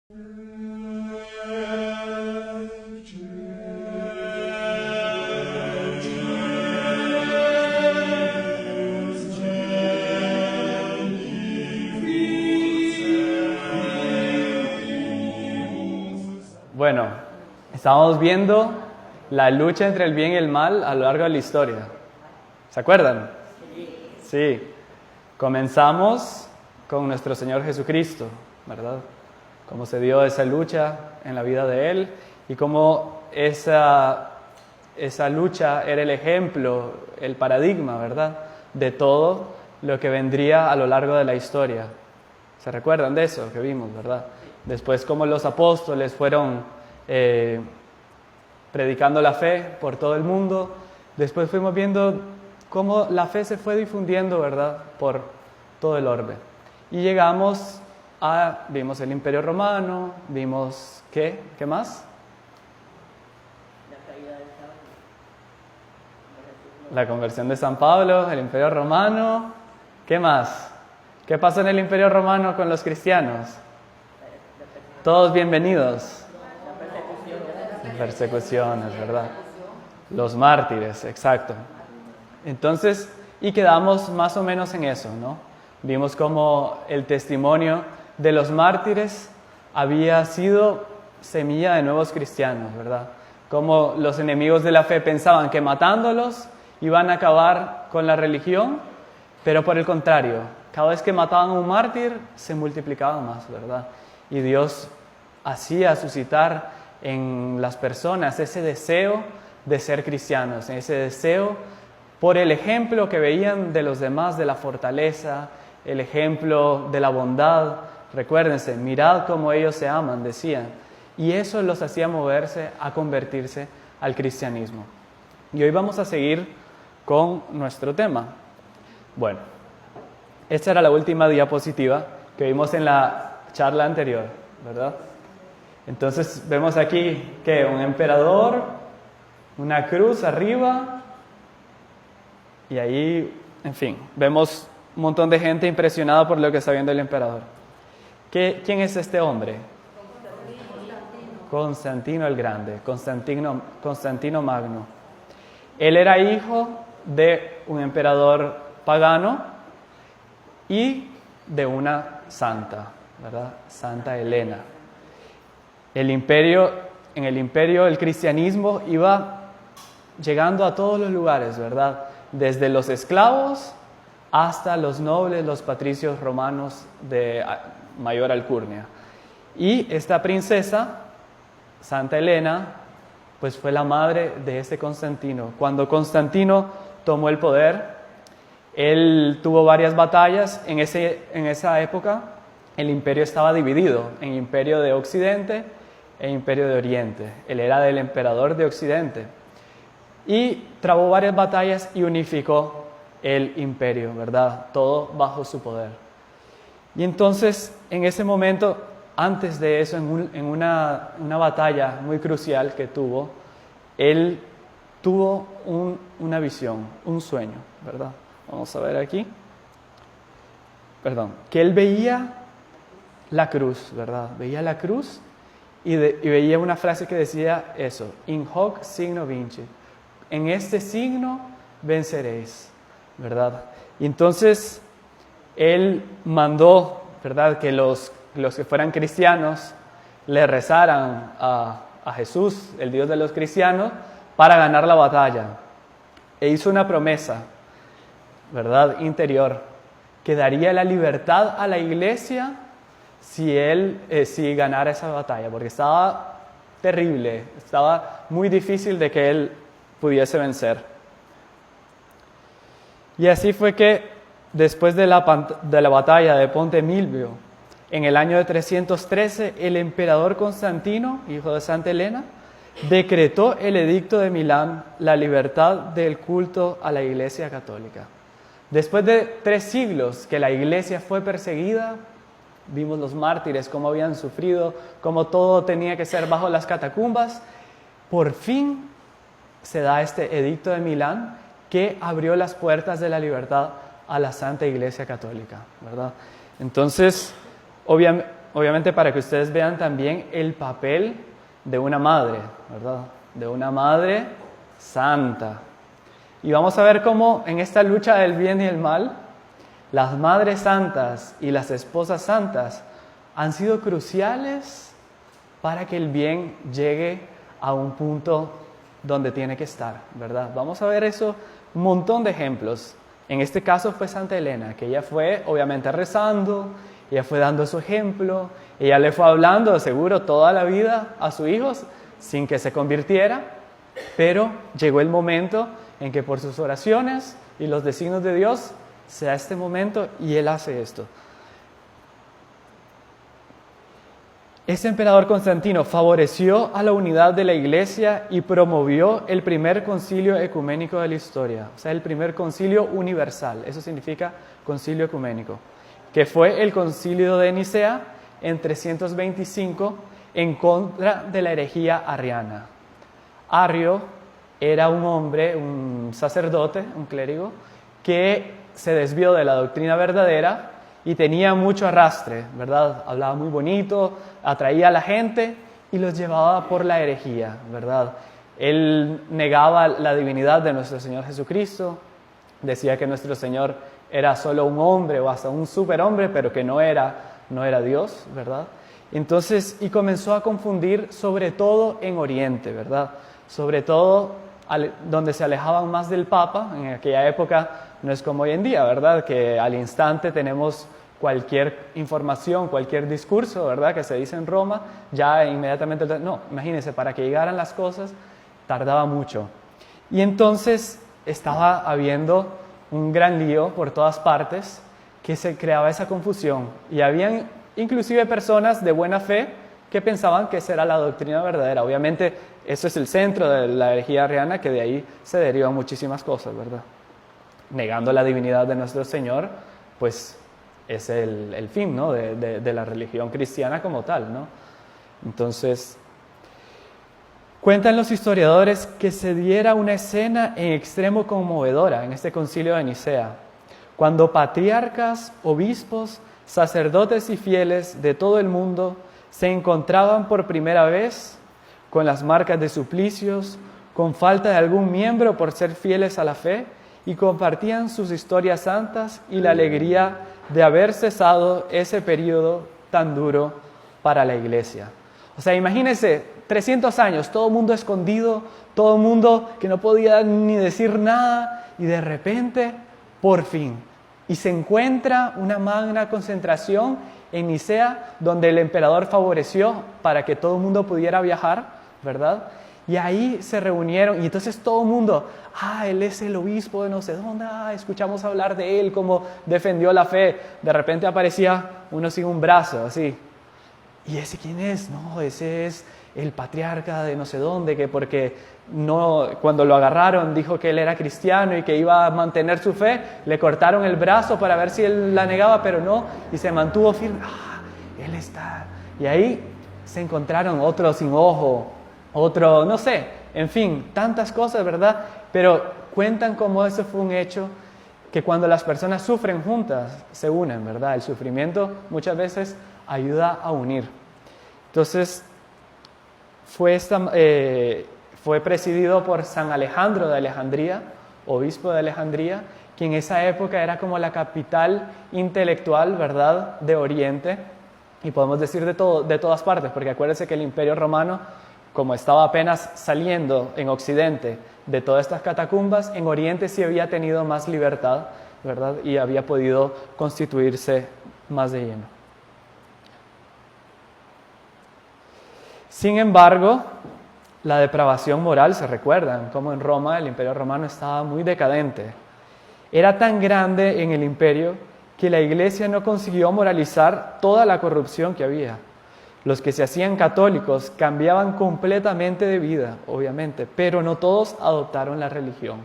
Bueno, estamos viendo la lucha entre el bien y el mal a lo largo de la historia. ¿Se acuerdan? Sí. Comenzamos con nuestro Señor Jesucristo, ¿verdad? Cómo se dio esa lucha en la vida de Él y cómo esa lucha era el ejemplo, el paradigma, ¿verdad? De todo lo que vendría a lo largo de la historia. ¿Se recuerdan de eso que vimos, verdad? Después cómo los apóstoles fueron predicando la fe por todo el mundo. Después fuimos viendo cómo la fe se fue difundiendo, ¿verdad? Por todo el orbe. Y llegamos vimos el Imperio Romano, vimos, ¿qué más? La caída de Saulo. La conversión de San Pablo, el Imperio Romano, ¿qué más? ¿Qué pasó en el Imperio Romano con los cristianos? Todos bienvenidos. Persecuciones, ¿verdad? Los mártires, exacto. Entonces, y quedamos más o menos en eso, ¿no? Vimos cómo el testimonio de los mártires había sido semilla de nuevos cristianos, ¿verdad? Cómo los enemigos de la fe pensaban que matándolos iban a acabar con la religión, pero por el contrario, cada vez que mataban a un mártir se multiplicaban más, ¿verdad? Y Dios hacía suscitar en las personas ese deseo de ser cristianos, ese deseo por el ejemplo que veían de los demás, de la fortaleza, el ejemplo de la bondad. Recuérdense, mirad cómo ellos se aman, decían. Y eso los hacía moverse a convertirse al cristianismo. Y hoy vamos a seguir con nuestro tema. Bueno, esta era la última diapositiva que vimos en la charla anterior, ¿verdad? Entonces vemos aquí que un emperador, una cruz arriba y ahí, en fin, vemos un montón de gente impresionada por lo que está viendo el emperador. ¿Quién es este hombre? Constantino el Grande, Constantino Magno. Él era hijo de un emperador pagano y de una santa, ¿verdad? Santa Elena. En el imperio el cristianismo iba llegando a todos los lugares, ¿verdad? Desde los esclavos hasta los nobles, los patricios romanos de mayor alcurnia. Y esta princesa, Santa Elena, pues fue la madre de este Constantino. Cuando Constantino tomó el poder, él tuvo varias batallas. En esa época el imperio estaba dividido en imperio de Occidente e imperio de Oriente. Él era el emperador de Occidente. Y trabó varias batallas y unificó el imperio, ¿verdad? Todo bajo su poder. Y entonces, en ese momento, antes de eso, en una batalla muy crucial que tuvo, él tuvo una visión, un sueño, ¿verdad? Vamos a ver aquí. Que él veía la cruz, ¿verdad? Veía la cruz y veía una frase que decía eso: in hoc signo vincit. En este signo venceréis, ¿verdad? Y entonces él mandó, ¿verdad?, que los que fueran cristianos le rezaran a Jesús, el Dios de los cristianos, para ganar la batalla. E hizo una promesa, ¿verdad?, interior, que daría la libertad a la iglesia si ganara esa batalla, porque estaba terrible, estaba muy difícil de que él pudiese vencer. Y así fue que después de la batalla de Ponte Milvio, en el año de 313, el emperador Constantino, hijo de Santa Elena, decretó el edicto de Milán, la libertad del culto a la Iglesia católica. Después de 3 siglos que la Iglesia fue perseguida, vimos los mártires, cómo habían sufrido, cómo todo tenía que ser bajo las catacumbas, por fin se da este edicto de Milán que abrió las puertas de la libertad a la Santa Iglesia Católica, ¿verdad? Entonces, obviamente para que ustedes vean también el papel de una madre, ¿verdad? De una madre santa. Y vamos a ver cómo en esta lucha del bien y el mal, las madres santas y las esposas santas han sido cruciales para que el bien llegue a un punto donde tiene que estar, ¿verdad? Vamos a ver eso, un montón de ejemplos. En este caso fue Santa Elena, que ella fue obviamente rezando, ella fue dando su ejemplo, ella le fue hablando seguro toda la vida a sus hijos sin que se convirtiera, pero llegó el momento en que por sus oraciones y los designios de Dios se da este momento y él hace esto. Este emperador Constantino favoreció a la unidad de la Iglesia y promovió el primer concilio ecuménico de la historia, o sea, el primer concilio universal, eso significa concilio ecuménico, que fue el concilio de Nicea en 325 en contra de la herejía arriana. Arrio era un hombre, un sacerdote, un clérigo, que se desvió de la doctrina verdadera y tenía mucho arrastre, ¿verdad? Hablaba muy bonito, atraía a la gente y los llevaba por la herejía, ¿verdad? Él negaba la divinidad de nuestro Señor Jesucristo, decía que nuestro Señor era solo un hombre o hasta un superhombre, pero que no era Dios, ¿verdad? Entonces, y comenzó a confundir sobre todo en Oriente, ¿verdad? Sobre todo donde se alejaban más del Papa. En aquella época no es como hoy en día, ¿verdad? Que al instante tenemos cualquier información, cualquier discurso, ¿verdad? Que se dice en Roma, ya inmediatamente... No, imagínense, para que llegaran las cosas tardaba mucho. Y entonces estaba habiendo un gran lío por todas partes que se creaba esa confusión. Y habían inclusive personas de buena fe que pensaban que esa era la doctrina verdadera. Obviamente, eso es el centro de la herejía arriana, que de ahí se derivan muchísimas cosas, ¿verdad? Negando la divinidad de nuestro Señor, pues es el fin, ¿no? de la religión cristiana como tal, ¿no? Entonces, cuentan los historiadores que se diera una escena en extremo conmovedora en este concilio de Nicea, cuando patriarcas, obispos, sacerdotes y fieles de todo el mundo se encontraban por primera vez con las marcas de suplicios, con falta de algún miembro por ser fieles a la fe, y compartían sus historias santas y la alegría de haber cesado ese periodo tan duro para la Iglesia. O sea, imagínense, 300 años, todo el mundo escondido, todo el mundo que no podía ni decir nada, y de repente, por fin, y se encuentra una magna concentración en Nicea, donde el emperador favoreció para que todo el mundo pudiera viajar, ¿verdad? Y ahí se reunieron, y entonces todo el mundo, él es el obispo de no sé dónde, escuchamos hablar de él, cómo defendió la fe. De repente aparecía uno sin un brazo, así. ¿Y ese quién es? No, ese es el patriarca de no sé dónde, que porque no, cuando lo agarraron dijo que él era cristiano y que iba a mantener su fe, le cortaron el brazo para ver si él la negaba, pero no, y se mantuvo firme. Él está. Y ahí se encontraron otro sin ojo, otro, no sé, en fin, tantas cosas, ¿verdad? Pero cuentan cómo eso fue un hecho que cuando las personas sufren juntas, se unen, ¿verdad? El sufrimiento muchas veces ayuda a unir. Entonces, fue presidido por San Alejandro de Alejandría, obispo de Alejandría, que en esa época era como la capital intelectual, ¿verdad?, de Oriente, y podemos decir de todas partes, porque acuérdense que el Imperio Romano, como estaba apenas saliendo en Occidente de todas estas catacumbas, en Oriente sí había tenido más libertad, ¿verdad?, y había podido constituirse más de lleno. Sin embargo, la depravación moral, se recuerdan, como en Roma el Imperio Romano estaba muy decadente. Era tan grande en el imperio que la Iglesia no consiguió moralizar toda la corrupción que había. Los que se hacían católicos cambiaban completamente de vida, obviamente, pero no todos adoptaron la religión.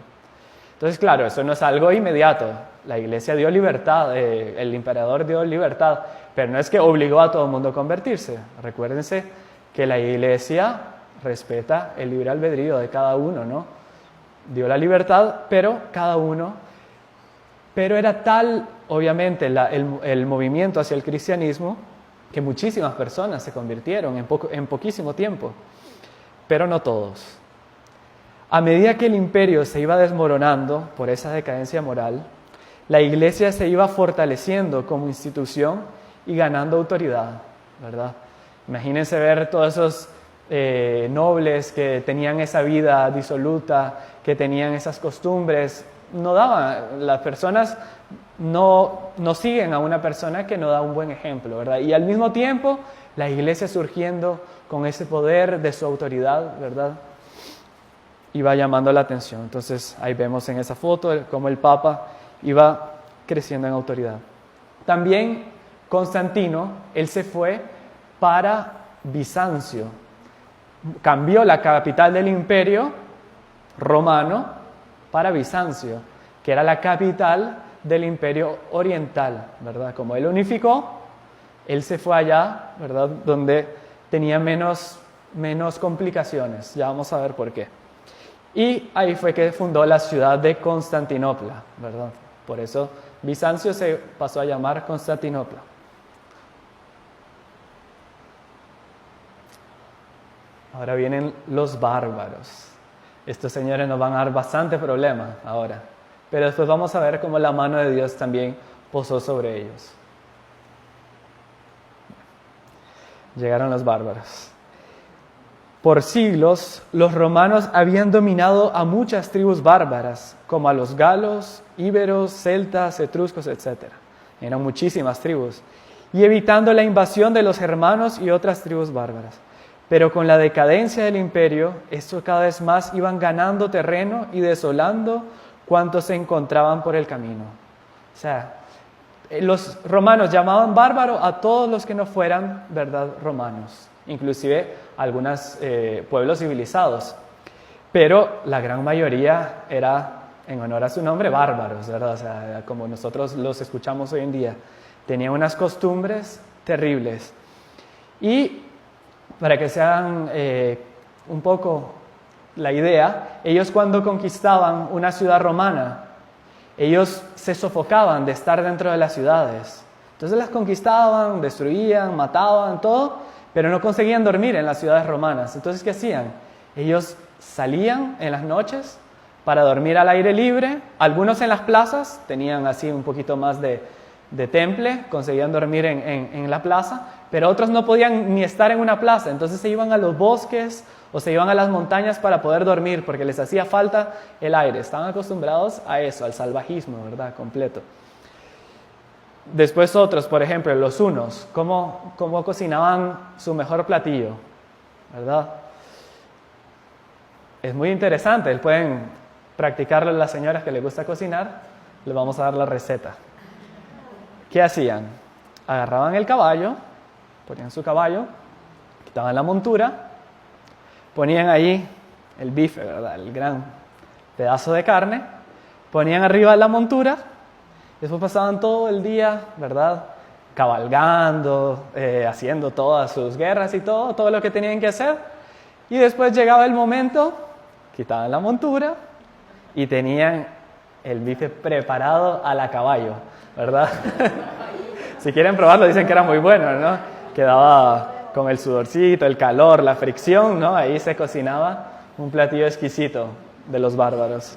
Entonces, claro, eso no es algo inmediato. La Iglesia dio libertad, el emperador dio libertad, pero no es que obligó a todo el mundo a convertirse. Recuérdense que la Iglesia respeta el libre albedrío de cada uno, ¿no? Dio la libertad, pero cada uno... Pero era tal, obviamente, el movimiento hacia el cristianismo que muchísimas personas se convirtieron en poquísimo tiempo, pero no todos. A medida que el imperio se iba desmoronando por esa decadencia moral, la iglesia se iba fortaleciendo como institución y ganando autoridad, ¿verdad? Imagínense ver todos esos nobles que tenían esa vida disoluta, que tenían esas costumbres. Las personas no siguen a una persona que no da un buen ejemplo, ¿verdad? Y al mismo tiempo, la iglesia surgiendo con ese poder de su autoridad, ¿verdad? Iba llamando la atención. Entonces, ahí vemos en esa foto cómo el Papa iba creciendo en autoridad. También Constantino, él se fue para Bizancio. Cambió la capital del imperio romano para Bizancio, que era la capital del imperio oriental, ¿verdad? Como él unificó, él se fue allá, ¿verdad? Donde tenía menos complicaciones. Ya vamos a ver por qué. Y ahí fue que fundó la ciudad de Constantinopla, ¿verdad? Por eso Bizancio se pasó a llamar Constantinopla. Ahora vienen los bárbaros. Estos señores nos van a dar bastante problema ahora. Pero después vamos a ver cómo la mano de Dios también posó sobre ellos. Llegaron los bárbaros. Por siglos, los romanos habían dominado a muchas tribus bárbaras, como a los galos, íberos, celtas, etruscos, etc. Eran muchísimas tribus. Y evitando la invasión de los germanos y otras tribus bárbaras. Pero con la decadencia del imperio, estos cada vez más iban ganando terreno y desolando cuantos se encontraban por el camino. O sea, los romanos llamaban bárbaro a todos los que no fueran, ¿verdad?, romanos, inclusive algunos pueblos civilizados. Pero la gran mayoría era, en honor a su nombre, bárbaros, ¿verdad? O sea, como nosotros los escuchamos hoy en día. Tenían unas costumbres terribles. Y para que se hagan un poco la idea, ellos cuando conquistaban una ciudad romana, ellos se sofocaban de estar dentro de las ciudades. Entonces las conquistaban, destruían, mataban, todo, pero no conseguían dormir en las ciudades romanas. Entonces, ¿qué hacían? Ellos salían en las noches para dormir al aire libre. Algunos en las plazas, tenían así un poquito más de temple, conseguían dormir en la plaza, pero otros no podían ni estar en una plaza. Entonces se iban a los bosques o se iban a las montañas para poder dormir porque les hacía falta el aire. Estaban acostumbrados a eso, al salvajismo, ¿verdad? Completo. Después otros, por ejemplo, los hunos, cómo cocinaban su mejor platillo, ¿verdad? Es muy interesante, pueden practicarlo las señoras que les gusta cocinar, les vamos a dar la receta. ¿Qué hacían? Agarraban el caballo, ponían su caballo, quitaban la montura, ponían ahí el bife, ¿verdad?, el gran pedazo de carne, ponían arriba la montura. Después pasaban todo el día, ¿verdad?, cabalgando, haciendo todas sus guerras y todo lo que tenían que hacer. Y después llegaba el momento, quitaban la montura y tenían el bife preparado a la caballo, ¿verdad? Si quieren probarlo, dicen que era muy bueno, ¿no? Quedaba con el sudorcito, el calor, la fricción, ¿no? Ahí se cocinaba un platillo exquisito de los bárbaros.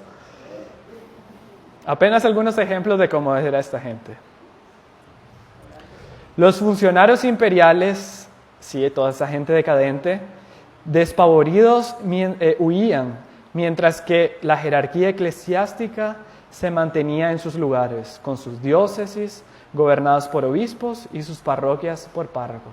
Apenas algunos ejemplos de cómo era esta gente. Los funcionarios imperiales, sí, toda esa gente decadente, despavoridos huían, mientras que la jerarquía eclesiástica se mantenía en sus lugares, con sus diócesis gobernadas por obispos y sus parroquias por párroco.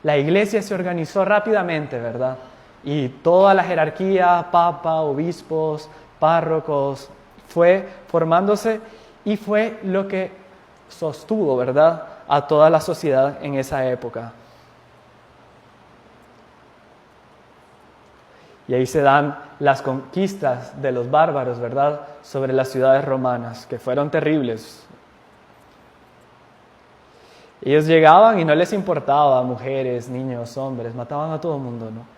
La iglesia se organizó rápidamente, ¿verdad? Y toda la jerarquía, papa, obispos, párrocos, fue formándose y fue lo que sostuvo, ¿verdad?, a toda la sociedad en esa época. Y ahí se dan las conquistas de los bárbaros, ¿verdad?, sobre las ciudades romanas, que fueron terribles. Ellos llegaban y no les importaba mujeres, niños, hombres, mataban a todo el mundo, ¿no?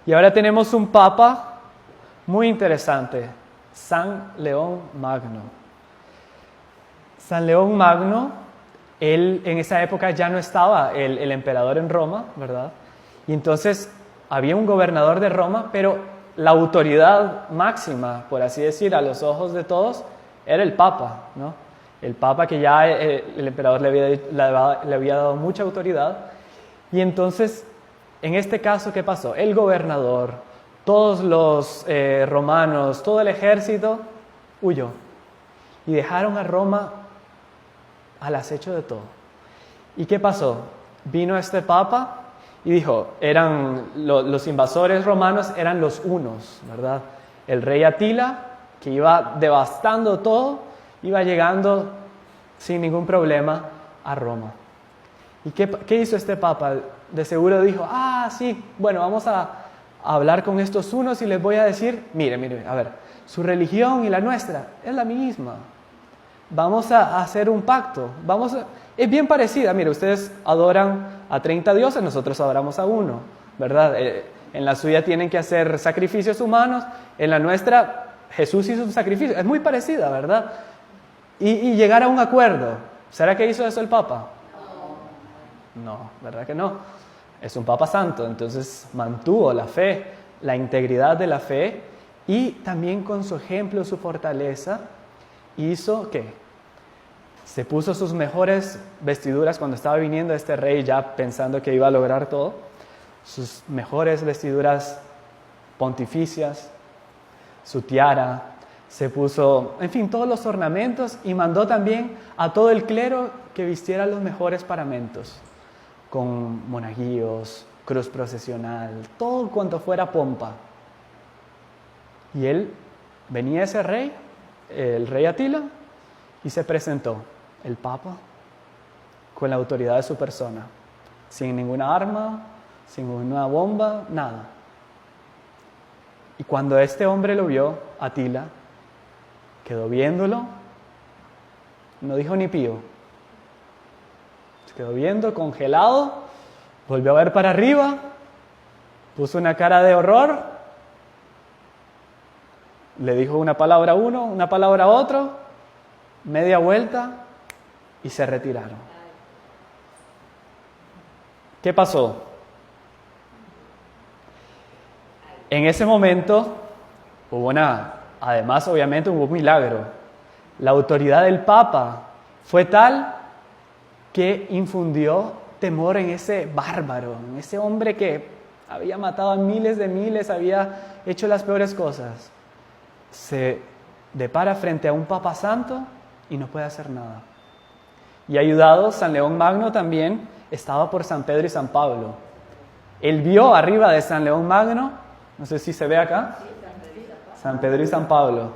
Y ahora tenemos un papa muy interesante, San León Magno. San León Magno, él en esa época ya no estaba el emperador en Roma, ¿verdad? Y entonces había un gobernador de Roma, pero la autoridad máxima, por así decir, a los ojos de todos, era el Papa, ¿no? El Papa que ya el emperador le había dado mucha autoridad. Y entonces, en este caso, ¿qué pasó? El gobernador, todos los romanos, todo el ejército huyó. Y dejaron a Roma al acecho de todo. ¿Y qué pasó? Vino este Papa y dijo, los invasores romanos eran los hunos, ¿verdad? El rey Atila, que iba devastando todo, iba llegando sin ningún problema a Roma. ¿Y qué hizo este Papa? De seguro dijo, sí, bueno, vamos a hablar con estos hunos y les voy a decir, mire, a ver, su religión y la nuestra es la misma. Vamos a hacer un pacto, es bien parecida, mire, ustedes adoran a 30 dioses, nosotros adoramos a uno, ¿verdad? En la suya tienen que hacer sacrificios humanos, en la nuestra Jesús hizo un sacrificio, es muy parecida, ¿verdad? Y llegar a un acuerdo. ¿Será que hizo eso el Papa? No, ¿verdad que no? Es un Papa santo, entonces mantuvo la fe, la integridad de la fe y también con su ejemplo, su fortaleza, hizo ¿qué? Se puso sus mejores vestiduras cuando estaba viniendo este rey ya pensando que iba a lograr todo, sus mejores vestiduras pontificias, su tiara, se puso, en fin, todos los ornamentos y mandó también a todo el clero que vistiera los mejores paramentos, con monaguillos, cruz procesional, todo cuanto fuera pompa. Y venía ese rey, el rey Atila, y se presentó el Papa con la autoridad de su persona, sin ninguna arma, sin ninguna bomba, nada. Y cuando este hombre lo vio, Atila, quedó viéndolo, no dijo ni pío. Se quedó viendo, congelado, volvió a ver para arriba, puso una cara de horror, le dijo una palabra a uno, una palabra a otro, media vuelta y se retiraron. ¿Qué pasó? En ese momento además obviamente hubo un milagro. La autoridad del Papa fue tal que infundió temor en ese bárbaro, en ese hombre que había matado a miles, había hecho las peores cosas. Se depara frente a un Papa santo y no puede hacer nada. Y ayudado, San León Magno también estaba por San Pedro y San Pablo. Él vio arriba de San León Magno, no sé si se ve acá, San Pedro y San Pablo.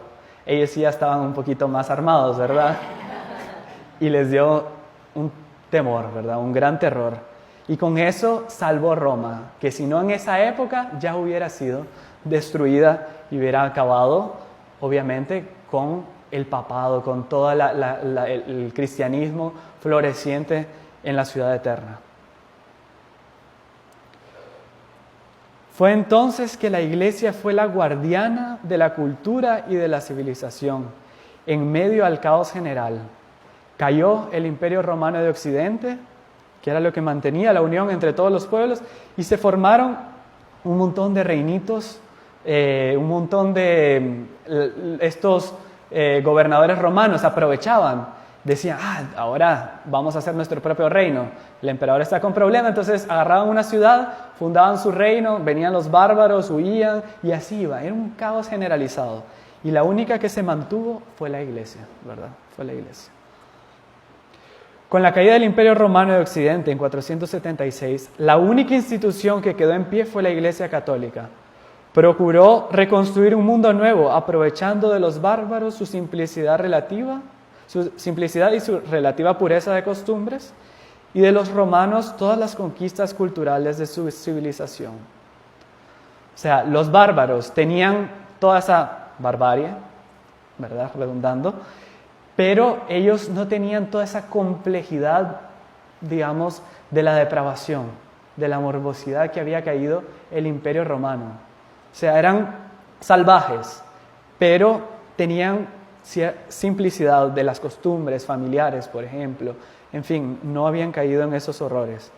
Ellos sí ya estaban un poquito más armados, ¿verdad? Y les dio un temor, ¿verdad? Un gran terror. Y con eso salvó Roma, que si no en esa época ya hubiera sido destruida y hubiera acabado, obviamente, con el papado, con todo el cristianismo floreciente en la ciudad eterna. Fue entonces que la Iglesia fue la guardiana de la cultura y de la civilización, en medio al caos general. Cayó el Imperio Romano de Occidente, que era lo que mantenía la unión entre todos los pueblos, y se formaron un montón de reinitos, un montón de estos gobernadores romanos aprovechaban. Decían, ahora vamos a hacer nuestro propio reino. El emperador está con problemas, entonces agarraban una ciudad, fundaban su reino, venían los bárbaros, huían y así iba. Era un caos generalizado. Y la única que se mantuvo fue la Iglesia, ¿verdad? Fue la Iglesia. Con la caída del Imperio Romano de Occidente en 476, la única institución que quedó en pie fue la Iglesia Católica. Procuró reconstruir un mundo nuevo, aprovechando de los bárbaros su simplicidad y su relativa pureza de costumbres, y de los romanos todas las conquistas culturales de su civilización. O sea, los bárbaros tenían toda esa barbarie, ¿verdad? Redundando, pero ellos no tenían toda esa complejidad, digamos, de la depravación, de la morbosidad que había caído el Imperio Romano. O sea, eran salvajes, pero tenían simplicidad de las costumbres familiares, por ejemplo. En fin, no habían caído en esos horrores.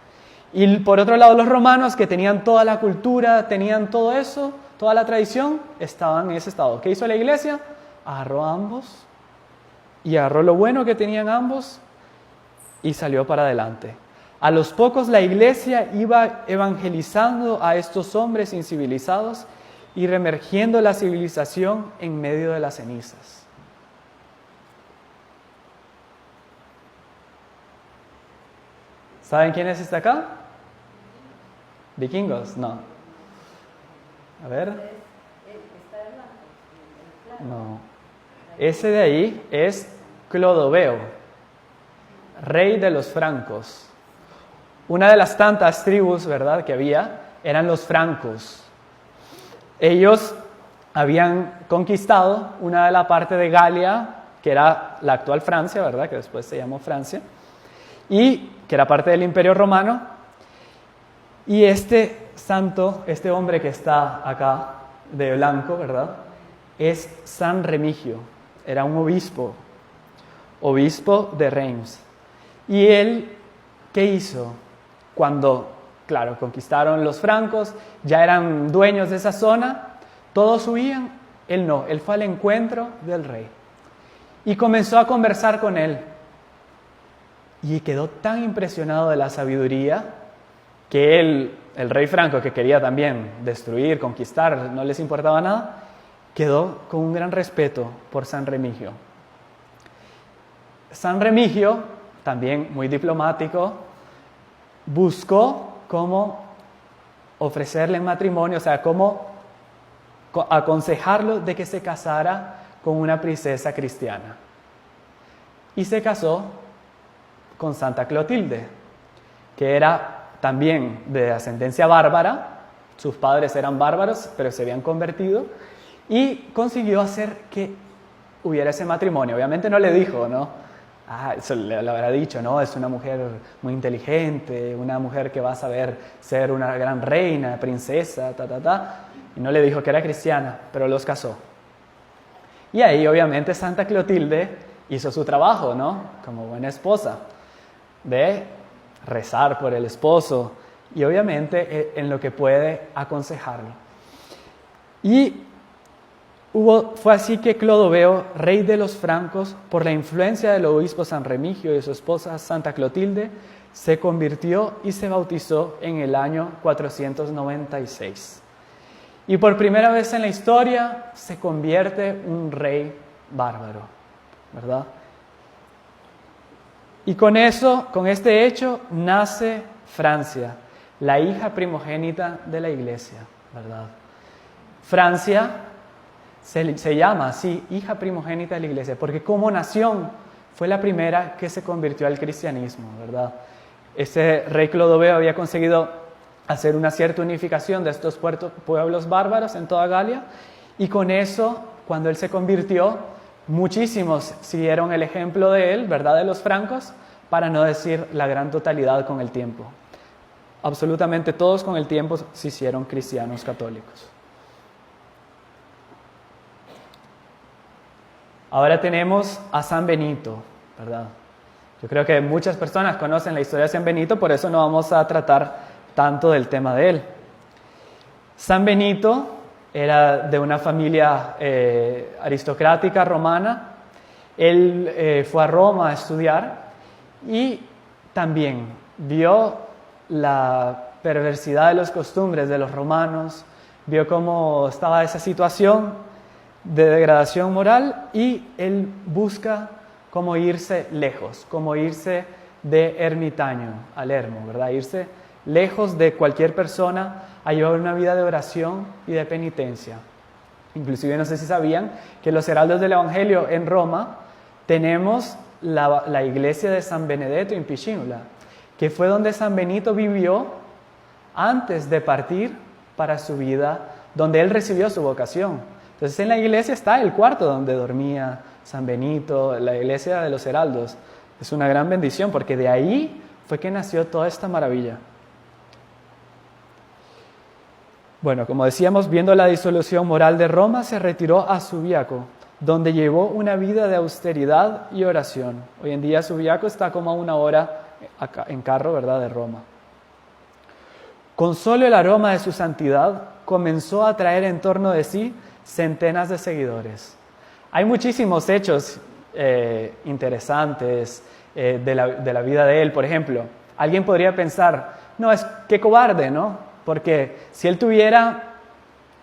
Y por otro lado, los romanos, que tenían toda la cultura, tenían todo eso, toda la tradición, estaban en ese estado. ¿Qué hizo la iglesia? Agarró a ambos y agarró lo bueno que tenían ambos y salió para adelante. A los pocos la iglesia iba evangelizando a estos hombres incivilizados y reemergiendo la civilización en medio de las cenizas. ¿Saben quién es este acá? ¿Vikingos? No. A ver. No. Ese de ahí es Clodoveo, rey de los francos. Una de las tantas tribus, ¿verdad?, que había, eran los francos. Ellos habían conquistado una de la parte de Galia, que era la actual Francia, ¿verdad?, que después se llamó Francia, y que era parte del Imperio Romano. Y este santo, este hombre que está acá de blanco, ¿verdad?, es San Remigio. Era un obispo de Reims. Y él, ¿qué hizo? Cuando, claro, conquistaron los francos, ya eran dueños de esa zona, todos huían, él no, él fue al encuentro del rey. Y comenzó a conversar con él. Y quedó tan impresionado de la sabiduría que él, el rey franco, que quería también destruir, conquistar, no les importaba nada, quedó con un gran respeto por San Remigio. San Remigio, también muy diplomático, buscó cómo ofrecerle en matrimonio, o sea, cómo aconsejarlo de que se casara con una princesa cristiana. Y se casó con Santa Clotilde, que era también de ascendencia bárbara. Sus padres eran bárbaros, pero se habían convertido, y consiguió hacer que hubiera ese matrimonio. Obviamente no le dijo, ¿no? Eso le habrá dicho, ¿no? Es una mujer muy inteligente, una mujer que va a saber ser una gran reina, princesa, Y no le dijo que era cristiana, pero los casó. Y ahí, obviamente, Santa Clotilde hizo su trabajo, ¿no? Como buena esposa, de rezar por el esposo y, obviamente, en lo que puede aconsejarlo. Y fue así que Clodoveo, rey de los francos, por la influencia del obispo San Remigio y de su esposa Santa Clotilde, se convirtió y se bautizó en el año 496. Y por primera vez en la historia se convierte un rey bárbaro, ¿verdad? Y con eso, con este hecho, nace Francia, la hija primogénita de la iglesia, ¿verdad? Francia se llama así, hija primogénita de la iglesia, porque como nación fue la primera que se convirtió al cristianismo, ¿verdad? Ese rey Clodoveo había conseguido hacer una cierta unificación de estos pueblos bárbaros en toda Galia, y con eso, cuando él se convirtió, muchísimos siguieron el ejemplo de él, ¿verdad?, de los francos, para no decir la gran totalidad con el tiempo. Absolutamente todos con el tiempo se hicieron cristianos católicos. Ahora tenemos a San Benito, ¿verdad? Yo creo que muchas personas conocen la historia de San Benito, por eso no vamos a tratar tanto del tema de él. San Benito era de una familia aristocrática romana. Él fue a Roma a estudiar y también vio la perversidad de las costumbres de los romanos, vio cómo estaba esa situación de degradación moral, y él busca cómo irse lejos, cómo irse de ermitaño al ermo, ¿verdad? Irse lejos de cualquier persona a llevar una vida de oración y de penitencia. Inclusive, no sé si sabían que los heraldos del Evangelio en Roma tenemos la iglesia de San Benedetto in Pichinula, que fue donde San Benito vivió antes de partir para su vida, donde él recibió su vocación. Entonces en la iglesia está el cuarto donde dormía San Benito, la iglesia de los heraldos. Es una gran bendición porque de ahí fue que nació toda esta maravilla. Bueno, como decíamos, viendo la disolución moral de Roma, se retiró a Subiaco, donde llevó una vida de austeridad y oración. Hoy en día Subiaco está como a 1 hora en carro, ¿verdad?, de Roma. Con solo el aroma de su santidad, comenzó a atraer en torno de sí centenas de seguidores. Hay muchísimos hechos interesantes de la vida de él. Por ejemplo, alguien podría pensar, no, qué cobarde, ¿no? Porque si él tuviera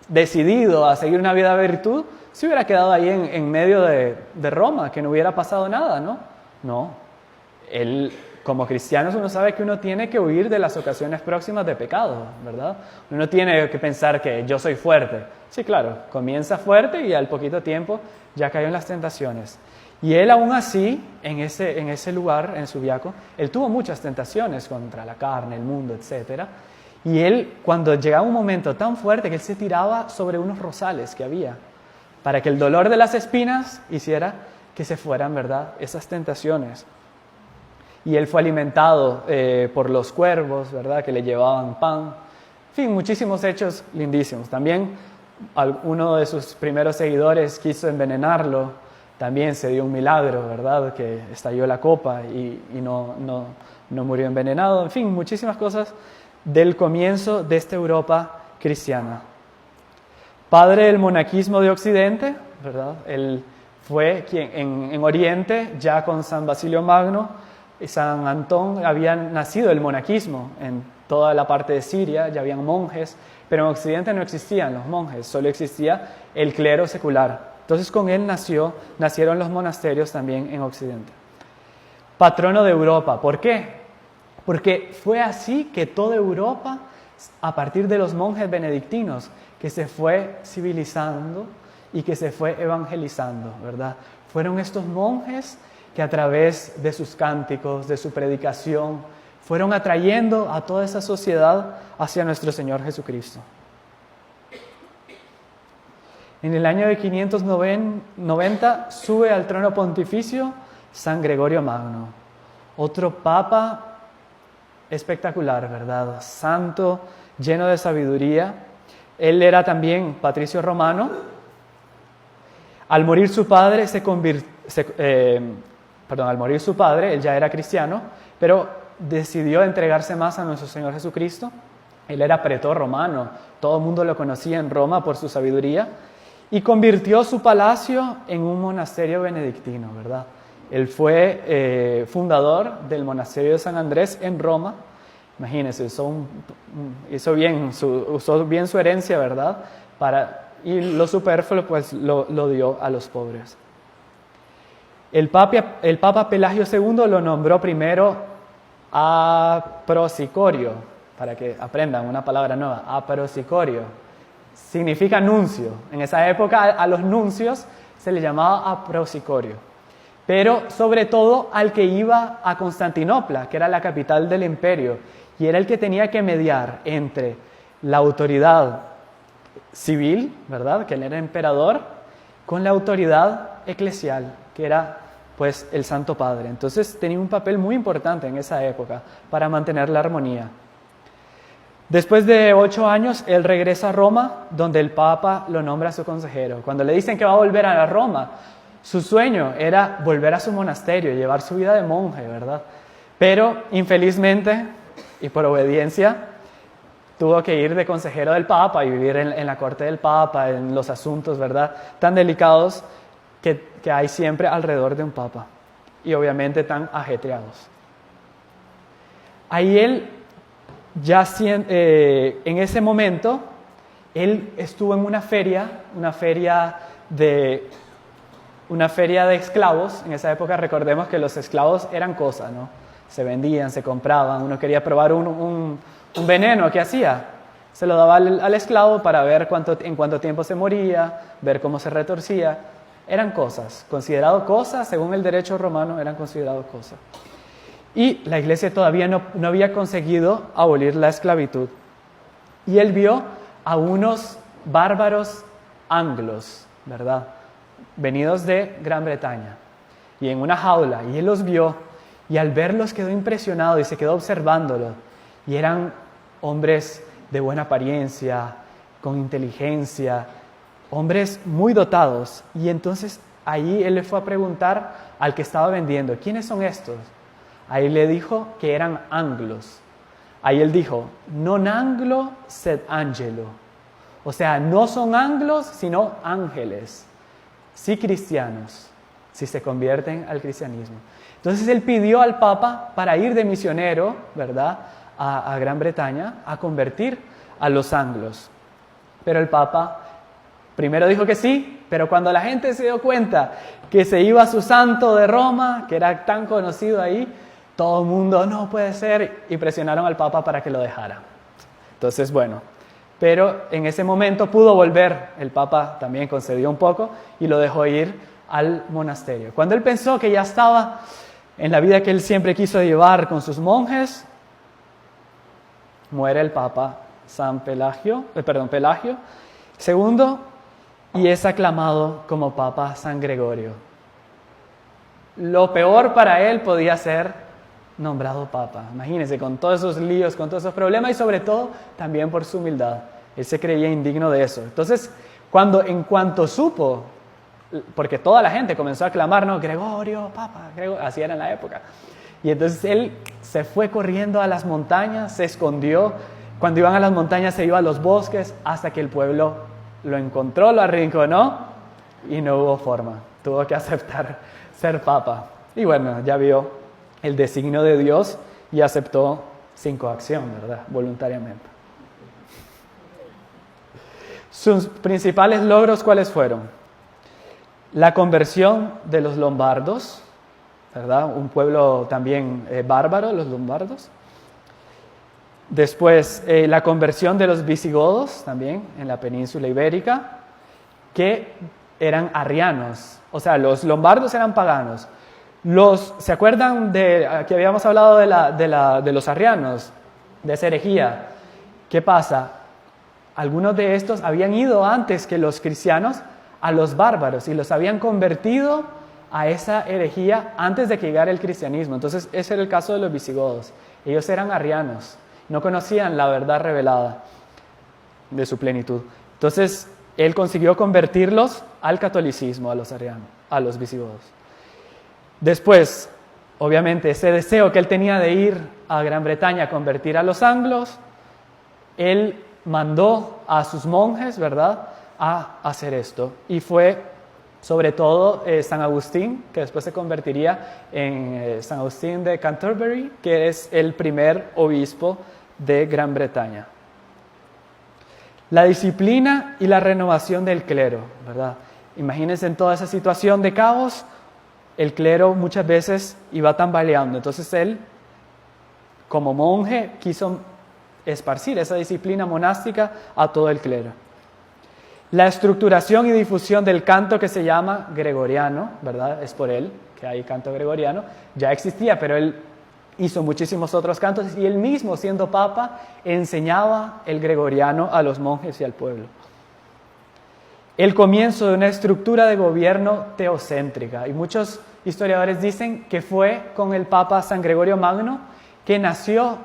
decidido a seguir una vida de virtud, se hubiera quedado ahí en medio de Roma, que no hubiera pasado nada, ¿no? No. Él, como cristianos, uno sabe que uno tiene que huir de las ocasiones próximas de pecado, ¿verdad? Uno tiene que pensar que yo soy fuerte. Sí, claro, comienza fuerte y al poquito tiempo ya cayó en las tentaciones. Y él aún así, en ese lugar, en Subiaco, él tuvo muchas tentaciones contra la carne, el mundo, etc. Y él, cuando llegaba un momento tan fuerte que él se tiraba sobre unos rosales que había, para que el dolor de las espinas hiciera que se fueran, ¿verdad?, esas tentaciones. Y él fue alimentado por los cuervos, ¿verdad?, que le llevaban pan. En fin, muchísimos hechos lindísimos. También uno de sus primeros seguidores quiso envenenarlo. También se dio un milagro, ¿verdad?, que estalló la copa y no murió envenenado. En fin, muchísimas cosas del comienzo de esta Europa cristiana. Padre del monaquismo de Occidente, ¿verdad? Él fue quien en Oriente, ya con San Basilio Magno y San Antón, habían nacido el monaquismo. En toda la parte de Siria ya habían monjes, pero en Occidente no existían los monjes, solo existía el clero secular. Entonces con él nacieron los monasterios también en Occidente. Patrono de Europa, ¿por qué? Porque fue así que toda Europa, a partir de los monjes benedictinos, que se fue civilizando y que se fue evangelizando, ¿verdad? Fueron estos monjes que a través de sus cánticos, de su predicación, fueron atrayendo a toda esa sociedad hacia nuestro Señor Jesucristo. En el año de 590 sube al trono pontificio San Gregorio Magno, otro papa espectacular, ¿verdad? Santo, lleno de sabiduría. Él era también patricio romano. Al morir su padre, al morir su padre, él ya era cristiano, pero decidió entregarse más a nuestro Señor Jesucristo. Él era pretor romano, todo el mundo lo conocía en Roma por su sabiduría, y convirtió su palacio en un monasterio benedictino, ¿verdad? Él fue fundador del monasterio de San Andrés en Roma. Imagínense, usó bien su herencia, ¿verdad? Y lo superfluo pues lo dio a los pobres. El Papa Pelagio II lo nombró primero aprosicorio, para que aprendan una palabra nueva, aprosicorio. Significa nuncio. En esa época a los nuncios se les llamaba aprosicorio. Pero sobre todo al que iba a Constantinopla, que era la capital del imperio, y era el que tenía que mediar entre la autoridad civil, ¿verdad?, que él era emperador, con la autoridad eclesial, que era pues el Santo Padre. Entonces tenía un papel muy importante en esa época para mantener la armonía. Después de 8 años, él regresa a Roma, donde el Papa lo nombra su consejero. Cuando le dicen que va a volver a Roma, su sueño era volver a su monasterio, llevar su vida de monje, ¿verdad? Pero, infelizmente, y por obediencia, tuvo que ir de consejero del Papa y vivir en la corte del Papa, en los asuntos, ¿verdad?, tan delicados que hay siempre alrededor de un Papa. Y obviamente tan ajetreados. Ahí él, en ese momento, él estuvo en una feria de esclavos. En esa época recordemos que los esclavos eran cosas, ¿no? Se vendían, se compraban. Uno quería probar un veneno, ¿qué hacía? Se lo daba al esclavo para ver en cuánto tiempo se moría, ver cómo se retorcía. Eran cosas, consideradas cosas, según el derecho romano, eran consideradas cosas. Y la iglesia todavía no había conseguido abolir la esclavitud. Y él vio a unos bárbaros anglos, ¿verdad?, venidos de Gran Bretaña, y en una jaula, y él los vio, y al verlos quedó impresionado y se quedó observándolos. Y eran hombres de buena apariencia, con inteligencia, hombres muy dotados. Y entonces ahí él le fue a preguntar al que estaba vendiendo, ¿quiénes son estos? Ahí le dijo que eran anglos. Ahí él dijo, non anglo sed angelo. O sea, no son anglos, sino ángeles. Sí cristianos, si se convierten al cristianismo. Entonces él pidió al Papa para ir de misionero, ¿verdad?, a Gran Bretaña, a convertir a los anglos. Pero el Papa primero dijo que sí, pero cuando la gente se dio cuenta que se iba a su santo de Roma, que era tan conocido ahí, todo el mundo, no puede ser, y presionaron al Papa para que lo dejara. Entonces, bueno, pero en ese momento pudo volver, el Papa también concedió un poco y lo dejó ir al monasterio. Cuando él pensó que ya estaba en la vida que él siempre quiso llevar con sus monjes, muere el Papa Pelagio II y es aclamado como Papa San Gregorio. Lo peor para él podía ser nombrado Papa. Imagínense, con todos esos líos, con todos esos problemas y sobre todo también por su humildad. Él se creía indigno de eso. Entonces, en cuanto supo, porque toda la gente comenzó a aclamar, ¿no? Gregorio, Papa, Gregorio, así era en la época. Y entonces él se fue corriendo a las montañas, se escondió. Cuando iban a las montañas se iba a los bosques hasta que el pueblo lo encontró, lo arrinconó y no hubo forma. Tuvo que aceptar ser Papa. Y bueno, ya vio el designio de Dios y aceptó sin coacción, ¿verdad? Voluntariamente. Sus principales logros, ¿cuáles fueron? La conversión de los lombardos, ¿verdad? Un pueblo también bárbaro, los lombardos. Después, la conversión de los visigodos, también en la península ibérica, que eran arrianos. O sea, los lombardos eran paganos. ¿Se acuerdan de que habíamos hablado de los arrianos, de esa herejía? ¿Qué pasa? Algunos de estos habían ido antes que los cristianos a los bárbaros y los habían convertido a esa herejía antes de que llegara el cristianismo. Entonces, ese era el caso de los visigodos. Ellos eran arrianos, no conocían la verdad revelada de su plenitud. Entonces, él consiguió convertirlos al catolicismo, a los arrianos, a los visigodos. Después, obviamente, ese deseo que él tenía de ir a Gran Bretaña a convertir a los anglos, él mandó a sus monjes, ¿verdad?, a hacer esto. Y fue, sobre todo, San Agustín, que después se convertiría en San Agustín de Canterbury, que es el primer obispo de Gran Bretaña. La disciplina y la renovación del clero, ¿verdad? Imagínense en toda esa situación de caos, el clero muchas veces iba tambaleando. Entonces él, como monje, quiso esparcir esa disciplina monástica a todo el clero. La estructuración y difusión del canto que se llama gregoriano, ¿verdad? Es por él que hay canto gregoriano. Ya existía, pero él hizo muchísimos otros cantos y él mismo, siendo papa, enseñaba el gregoriano a los monjes y al pueblo. El comienzo de una estructura de gobierno teocéntrica. Y muchos historiadores dicen que fue con el Papa San Gregorio Magno que nació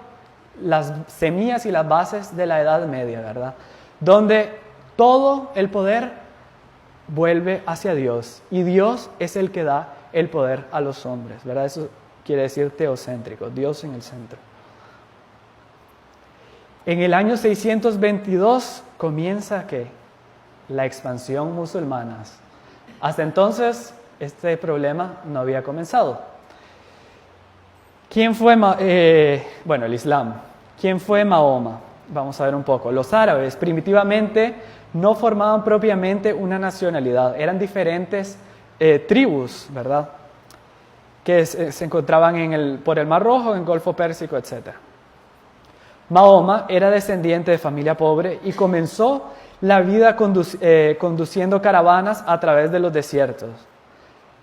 las semillas y las bases de la Edad Media, ¿verdad? Donde todo el poder vuelve hacia Dios y Dios es el que da el poder a los hombres, ¿verdad? Eso quiere decir teocéntrico, Dios en el centro. En el año 622 comienza ¿qué? La expansión musulmana. Hasta entonces este problema no había comenzado. ¿Quién fue el Islam? ¿Quién fue Mahoma? Vamos a ver un poco. Los árabes primitivamente no formaban propiamente una nacionalidad, eran diferentes tribus, ¿verdad?, que se encontraban por el Mar Rojo, en el Golfo Pérsico, etc. Mahoma era descendiente de familia pobre y comenzó la vida conduciendo caravanas a través de los desiertos.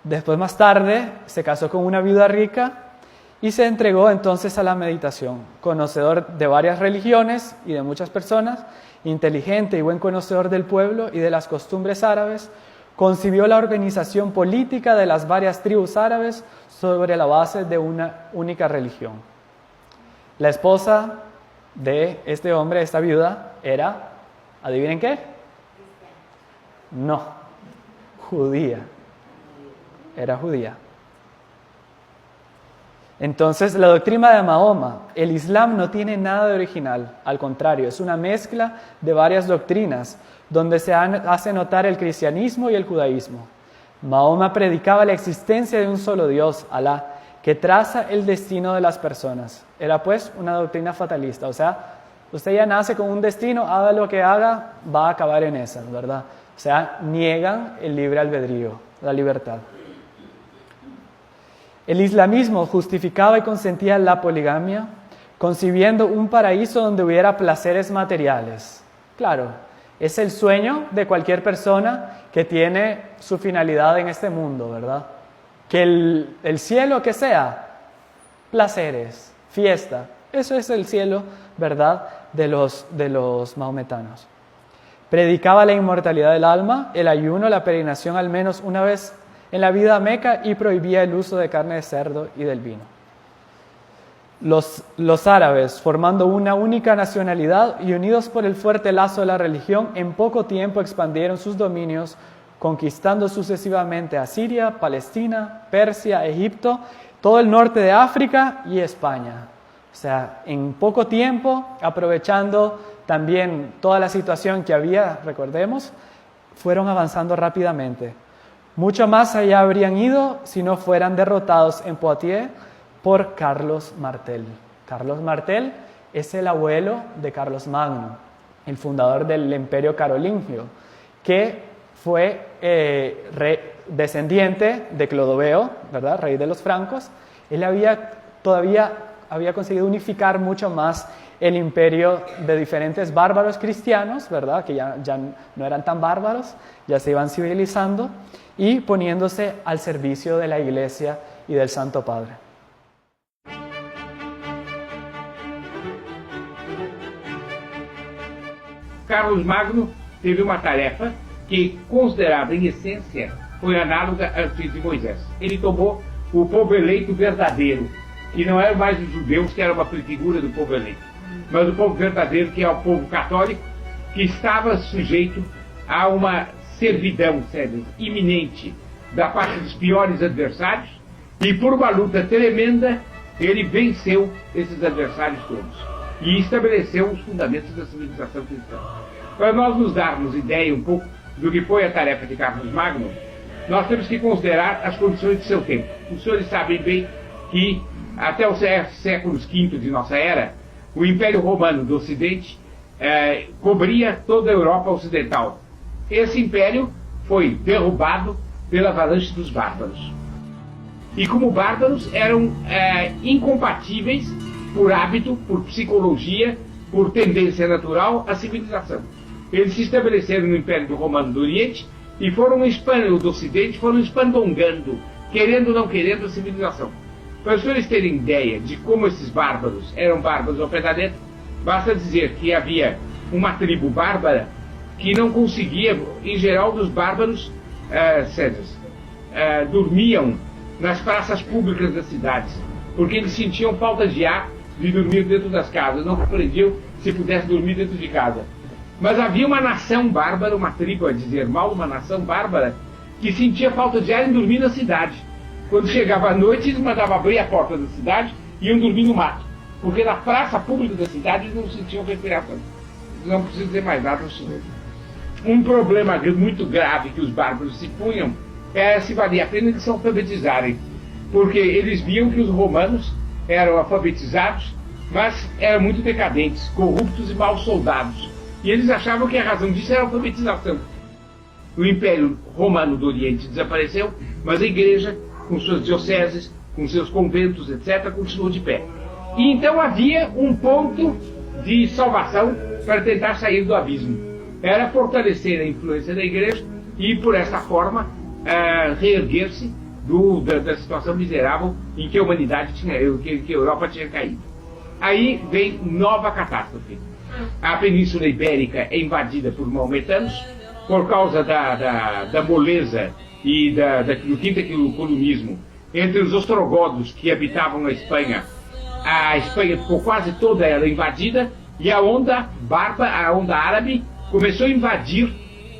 Después, más tarde, se casó con una viuda rica y se entregó entonces a la meditación. Conocedor de varias religiones y de muchas personas, inteligente y buen conocedor del pueblo y de las costumbres árabes, concibió la organización política de las varias tribus árabes sobre la base de una única religión. La esposa de este hombre, esta viuda, era, ¿adivinen qué? No, judía. Era judía. Entonces, la doctrina de Mahoma, el Islam no tiene nada de original, al contrario, es una mezcla de varias doctrinas, donde se hace notar el cristianismo y el judaísmo. Mahoma predicaba la existencia de un solo Dios, Alá, que traza el destino de las personas. Era pues una doctrina fatalista, o sea, usted ya nace con un destino, haga lo que haga, va a acabar en esa, ¿verdad? O sea, niegan el libre albedrío, la libertad. El islamismo justificaba y consentía la poligamia, concibiendo un paraíso donde hubiera placeres materiales. Claro, es el sueño de cualquier persona que tiene su finalidad en este mundo, ¿verdad? Que el cielo que sea, placeres, fiesta, eso es el cielo, ¿verdad?, de los maometanos. Predicaba la inmortalidad del alma, el ayuno, la peregrinación al menos una vez en la vida a Meca y prohibía el uso de carne de cerdo y del vino. Los árabes, formando una única nacionalidad y unidos por el fuerte lazo de la religión, en poco tiempo expandieron sus dominios, conquistando sucesivamente a Siria, Palestina, Persia, Egipto, todo el norte de África y España. O sea, en poco tiempo, aprovechando también toda la situación que había, recordemos, fueron avanzando rápidamente. Mucho más allá habrían ido si no fueran derrotados en Poitiers por Carlos Martel. Carlos Martel es el abuelo de Carlos Magno, el fundador del Imperio Carolingio, que fue descendiente de Clodoveo, ¿verdad?, rey de los francos. Él todavía había conseguido unificar mucho más el imperio de diferentes bárbaros cristianos, ¿verdad?, que ya no eran tan bárbaros, ya se iban civilizando, y poniéndose al servicio de la Iglesia y del Santo Padre. Carlos Magno teve uma tarefa que, considerada em essência, foi análoga à de Moisés. Ele tomou o povo eleito verdadeiro, que não eram mais os judeus, que era uma prefigura do povo eleito, mas o povo verdadeiro, que é o povo católico, que estava sujeito a uma servidão iminente da parte dos piores adversários, e por uma luta tremenda ele venceu esses adversários todos e estabeleceu os fundamentos da civilização cristã. Para nós nos darmos ideia um pouco do que foi a tarefa de Carlos Magno, nós temos que considerar as condições de seu tempo. Os senhores sabem bem que até os séculos V de nossa era, o Império Romano do Ocidente cobria toda a Europa Ocidental. Esse império foi derrubado pela avalanche dos bárbaros. E como bárbaros eram incompatíveis por hábito, por psicologia, por tendência natural à civilização. Eles se estabeleceram no Império Romano do Oriente e foram do Ocidente, foram espandongando, querendo ou não querendo, a civilização. Para os senhores terem ideia de como esses bárbaros eram bárbaros ao pé da letra, basta dizer que havia uma tribo bárbara que não conseguia, em geral, dos bárbaros dormiam nas praças públicas das cidades, porque eles sentiam falta de ar de dormir dentro das casas, não compreendiam se pudesse dormir dentro de casa. Mas havia uma nação bárbara, uma tribo, a dizer mal, uma nação bárbara, que sentia falta de ar em dormir na cidade. Quando chegava a noite, eles mandavam abrir a porta da cidade e iam dormir no mato, porque na praça pública da cidade eles não sentiam respiração. Não preciso dizer mais nada aos senhores. Um problema muito grave que os bárbaros se punham era se valia a pena de se alfabetizarem, porque eles viam que os romanos eram alfabetizados, mas eram muito decadentes, corruptos e maus soldados. E eles achavam que a razão disso era a alfabetização. O Império Romano do Oriente desapareceu, mas a Igreja, com suas dioceses, com seus conventos, etc., continuou de pé. E então havia um ponto de salvação para tentar sair do abismo. Era fortalecer a influência da Igreja e, por essa forma, reerguer-se da situação miserável em que a humanidade que a Europa tinha caído. Aí vem nova catástrofe. A Península Ibérica é invadida por maometanos por causa da moleza e do quinto-colonismo entre os ostrogodos que habitavam a Espanha. A Espanha ficou quase toda ela invadida e a onda árabe começou a invadir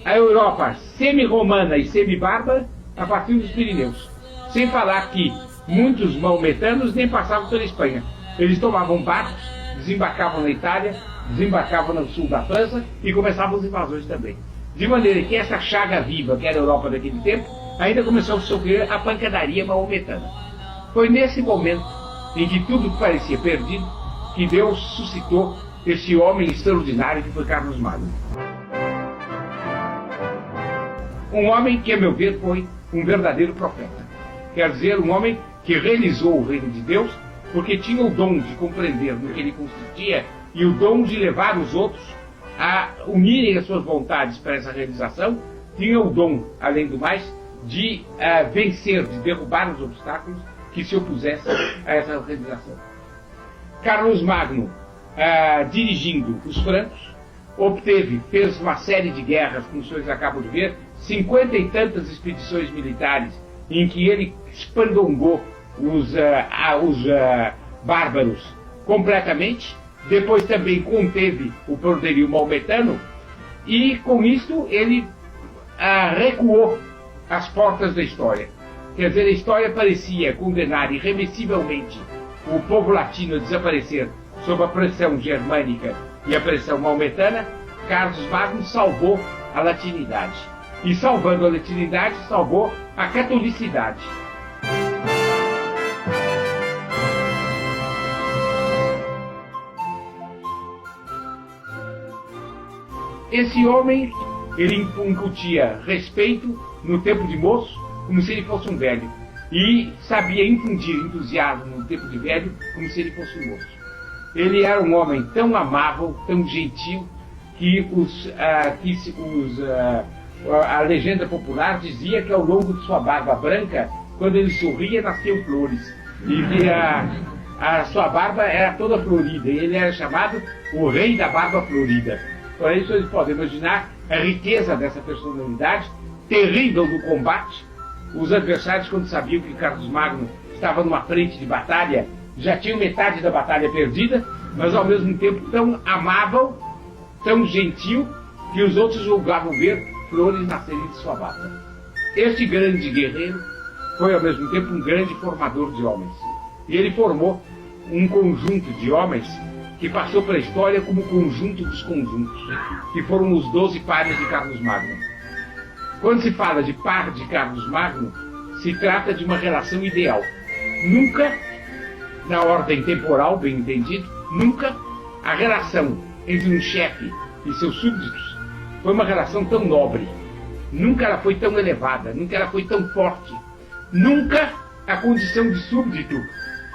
a Europa semi-romana e semi-bárbara a partir dos Pirineus. Sem falar que muitos maometanos nem passavam pela Espanha. Eles tomavam barcos, desembarcavam na Itália, desembarcavam no sul da França e começavam as invasões também. De maneira que essa chaga viva, que era a Europa daquele tempo, ainda começou a sofrer a pancadaria maometana. Foi nesse momento em que tudo parecia perdido que Deus suscitou esse homem extraordinário que foi Carlos Magno. Um homem que, a meu ver, foi um verdadeiro profeta. Quer dizer, um homem que realizou o reino de Deus porque tinha o dom de compreender no que ele consistia e o dom de levar os outros a unirem as suas vontades para essa realização. Tinha o dom, além do mais, de vencer, de derrubar os obstáculos que se opusessem a essa realização. Carlos Magno, dirigindo os francos, fez uma série de guerras, como os senhores acabam de ver, 50 e tantas expedições militares em que ele espandongou os bárbaros completamente. Depois também conteve o poderio maometano e com isso ele recuou as portas da história. Quer dizer, a história parecia condenar irremessivelmente o povo latino a desaparecer sob a pressão germânica e a pressão maometana. Carlos Magno salvou a latinidade. E salvando a latinidade, salvou a catolicidade. Esse homem, ele incutia respeito no tempo de moço, como se ele fosse um velho. E sabia infundir entusiasmo no tempo de velho, como se ele fosse um moço. Ele era um homem tão amável, tão gentil, que a legenda popular dizia que ao longo de sua barba branca, quando ele sorria, nasciam flores. E que a sua barba era toda florida. E ele era chamado o rei da barba florida. Por isso eles podem imaginar a riqueza dessa personalidade, terrível no combate. Os adversários, quando sabiam que Carlos Magno estava numa frente de batalha, já tinham metade da batalha perdida, mas ao mesmo tempo tão amável, tão gentil, que os outros julgavam ver flores nascerem de sua barba. Este grande guerreiro foi ao mesmo tempo um grande formador de homens. E ele formou um conjunto de homens que passou para a história como o conjunto dos conjuntos, que foram os 12 pares de Carlos Magno. Quando se fala de par de Carlos Magno, se trata de uma relação ideal. Nunca, na ordem temporal, bem entendido, nunca a relação entre um chefe e seus súbditos foi uma relação tão nobre. Nunca ela foi tão elevada, nunca ela foi tão forte. Nunca a condição de súbdito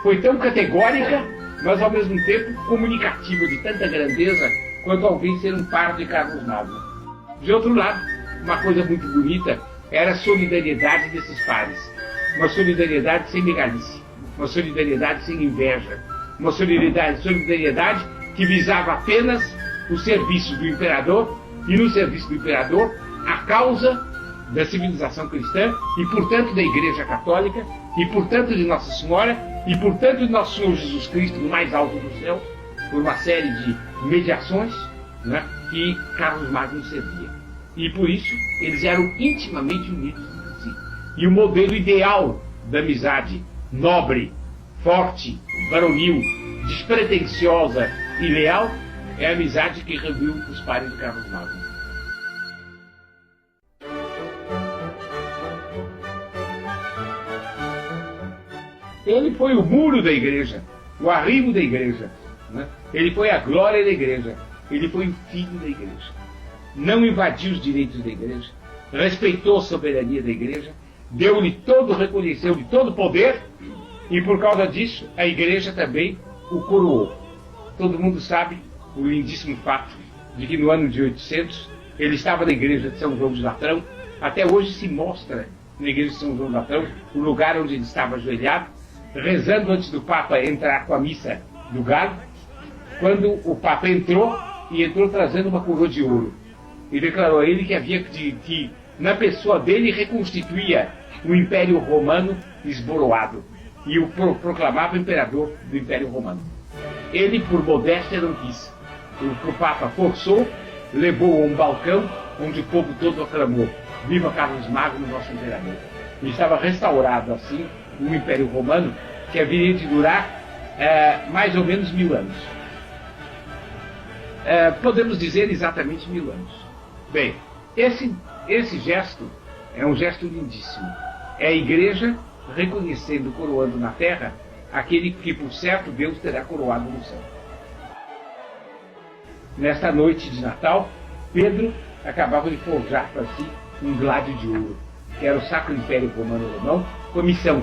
foi tão categórica, mas ao mesmo tempo comunicativa de tanta grandeza quanto alguém ser um par de Carlos Magno. De outro lado, uma coisa muito bonita era a solidariedade desses pares. Uma solidariedade sem megalice, uma solidariedade sem inveja, uma solidariedade que visava apenas o serviço do imperador e, no serviço do imperador, a causa da civilização cristã e, portanto, da Igreja Católica e, portanto, de Nossa Senhora e, portanto, de Nosso Senhor Jesus Cristo no mais alto do céu, por uma série de mediações, né, que Carlos Magno servia. E, por isso, eles eram intimamente unidos entre si. E o modelo ideal da amizade nobre, forte, varonil, despretensiosa e leal é a amizade que reuniu os pares de Carlos Magno. Ele foi o muro da igreja, o arrimo da igreja, né? Ele foi a glória da igreja, ele foi o filho da igreja. Não invadiu os direitos da igreja, respeitou a soberania da igreja, reconheceu-lhe todo o poder, e por causa disso a igreja também o coroou. Todo mundo sabe o lindíssimo fato de que no ano de 800 ele estava na igreja de São João de Latrão. Até hoje se mostra na igreja de São João de Latrão o lugar onde ele estava ajoelhado, rezando antes do Papa entrar com a missa do galo, quando o Papa entrou trazendo uma coroa de ouro. E declarou a ele que havia que na pessoa dele reconstituía o Império Romano esboroado e o proclamava imperador do Império Romano. Ele, por modéstia, não quis. O Papa forçou, levou a um balcão onde o povo todo aclamou: Viva Carlos Magno, nosso imperador. E estava restaurado assim um Império Romano que haveria de durar mais ou menos 1000 anos. Podemos dizer exatamente 1000 anos. Bem, esse gesto é um gesto lindíssimo. É a igreja reconhecendo, coroando na terra, aquele que por certo Deus terá coroado no céu. Nesta noite de Natal, Pedro acabava de forjar para si um gládio de ouro, que era o Sacro Império Romano Alemão, com a missão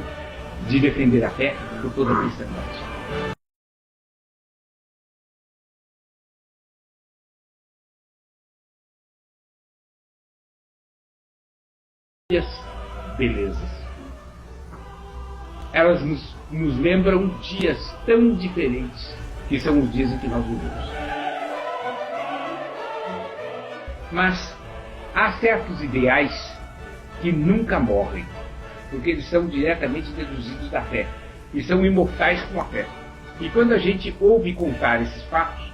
de defender a fé por toda a cristandade. Belezas. Elas nos lembram dias tão diferentes que são os dias em que nós vivemos. Mas há certos ideais que nunca morrem, porque eles são diretamente deduzidos da fé e são imortais com a fé. E quando a gente ouve contar esses fatos,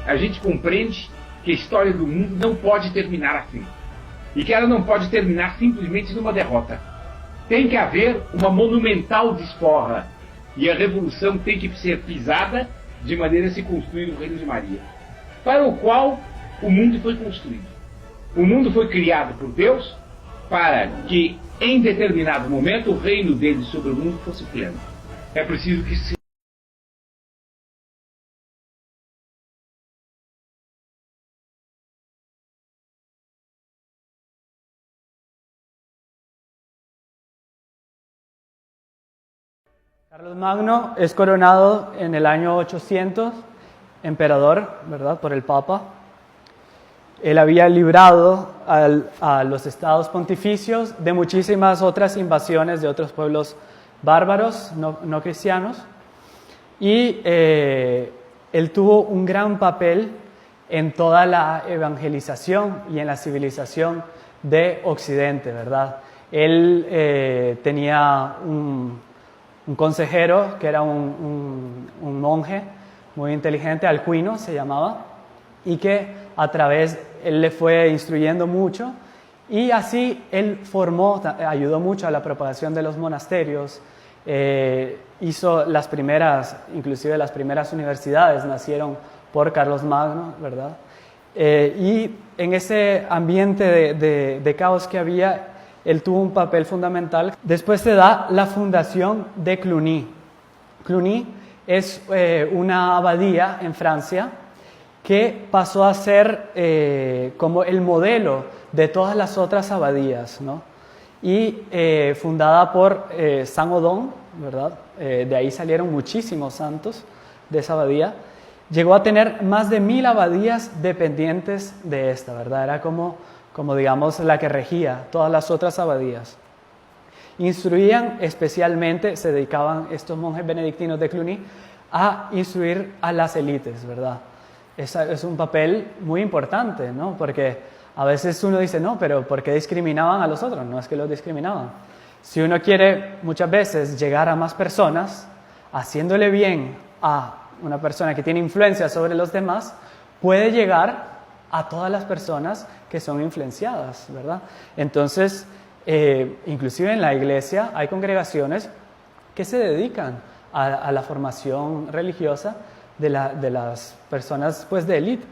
a gente compreende que a história do mundo não pode terminar assim. E que ela não pode terminar simplesmente numa derrota. Tem que haver uma monumental desforra. E a revolução tem que ser pisada de maneira a se construir o Reino de Maria, para o qual o mundo foi construído. O mundo foi criado por Deus para que, em determinado momento, o reino dele sobre o mundo fosse pleno. É preciso que se Carlos Magno es coronado en el año 800, emperador, ¿verdad?, por el Papa. Él había librado a los estados pontificios de muchísimas otras invasiones de otros pueblos bárbaros, no cristianos, y él tuvo un gran papel en toda la evangelización y en la civilización de Occidente, ¿verdad? Él tenía un consejero que era un monje muy inteligente, Alcuino se llamaba, y que él le fue instruyendo mucho, y así él ayudó mucho a la propagación de los monasterios, hizo inclusive las primeras universidades nacieron por Carlos Magno, ¿verdad? Y en ese ambiente de caos que había, él tuvo un papel fundamental. Después se da la fundación de Cluny. Cluny es una abadía en Francia que pasó a ser como el modelo de todas las otras abadías, ¿no? Y fundada por San Odón, ¿verdad? De ahí salieron muchísimos santos de esa abadía. Llegó a tener más de 1000 abadías dependientes de esta, ¿verdad? Era como digamos la que regía todas las otras abadías. Instruían especialmente, se dedicaban estos monjes benedictinos de Cluny a instruir a las élites, ¿verdad? Es un papel muy importante, ¿no? Porque a veces uno dice, no, pero ¿por qué discriminaban a los otros? No es que los discriminaban. Si uno quiere muchas veces llegar a más personas, haciéndole bien a una persona que tiene influencia sobre los demás, puede llegar a todas las personas que son influenciadas, ¿verdad? Entonces, inclusive en la iglesia hay congregaciones que se dedican a la formación religiosa de las personas pues, de élite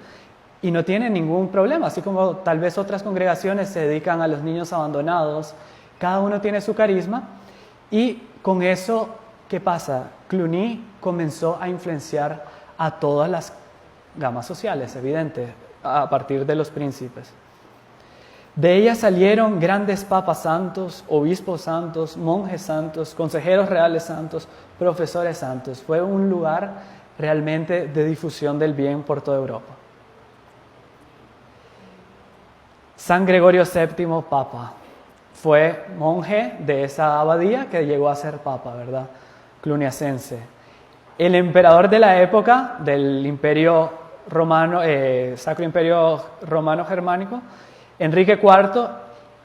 y no tienen ningún problema, así como tal vez otras congregaciones se dedican a los niños abandonados. Cada uno tiene su carisma y con eso, ¿qué pasa? Cluny comenzó a influenciar a todas las gamas sociales, evidente, a partir de los príncipes. De ella salieron grandes papas santos, obispos santos, monjes santos, consejeros reales santos, profesores santos. Fue un lugar realmente de difusión del bien por toda Europa. San Gregorio VII, papa, fue monje de esa abadía que llegó a ser papa, ¿verdad? Cluniacense. El emperador de la época del Imperio Romano, Sacro Imperio Romano Germánico, Enrique IV,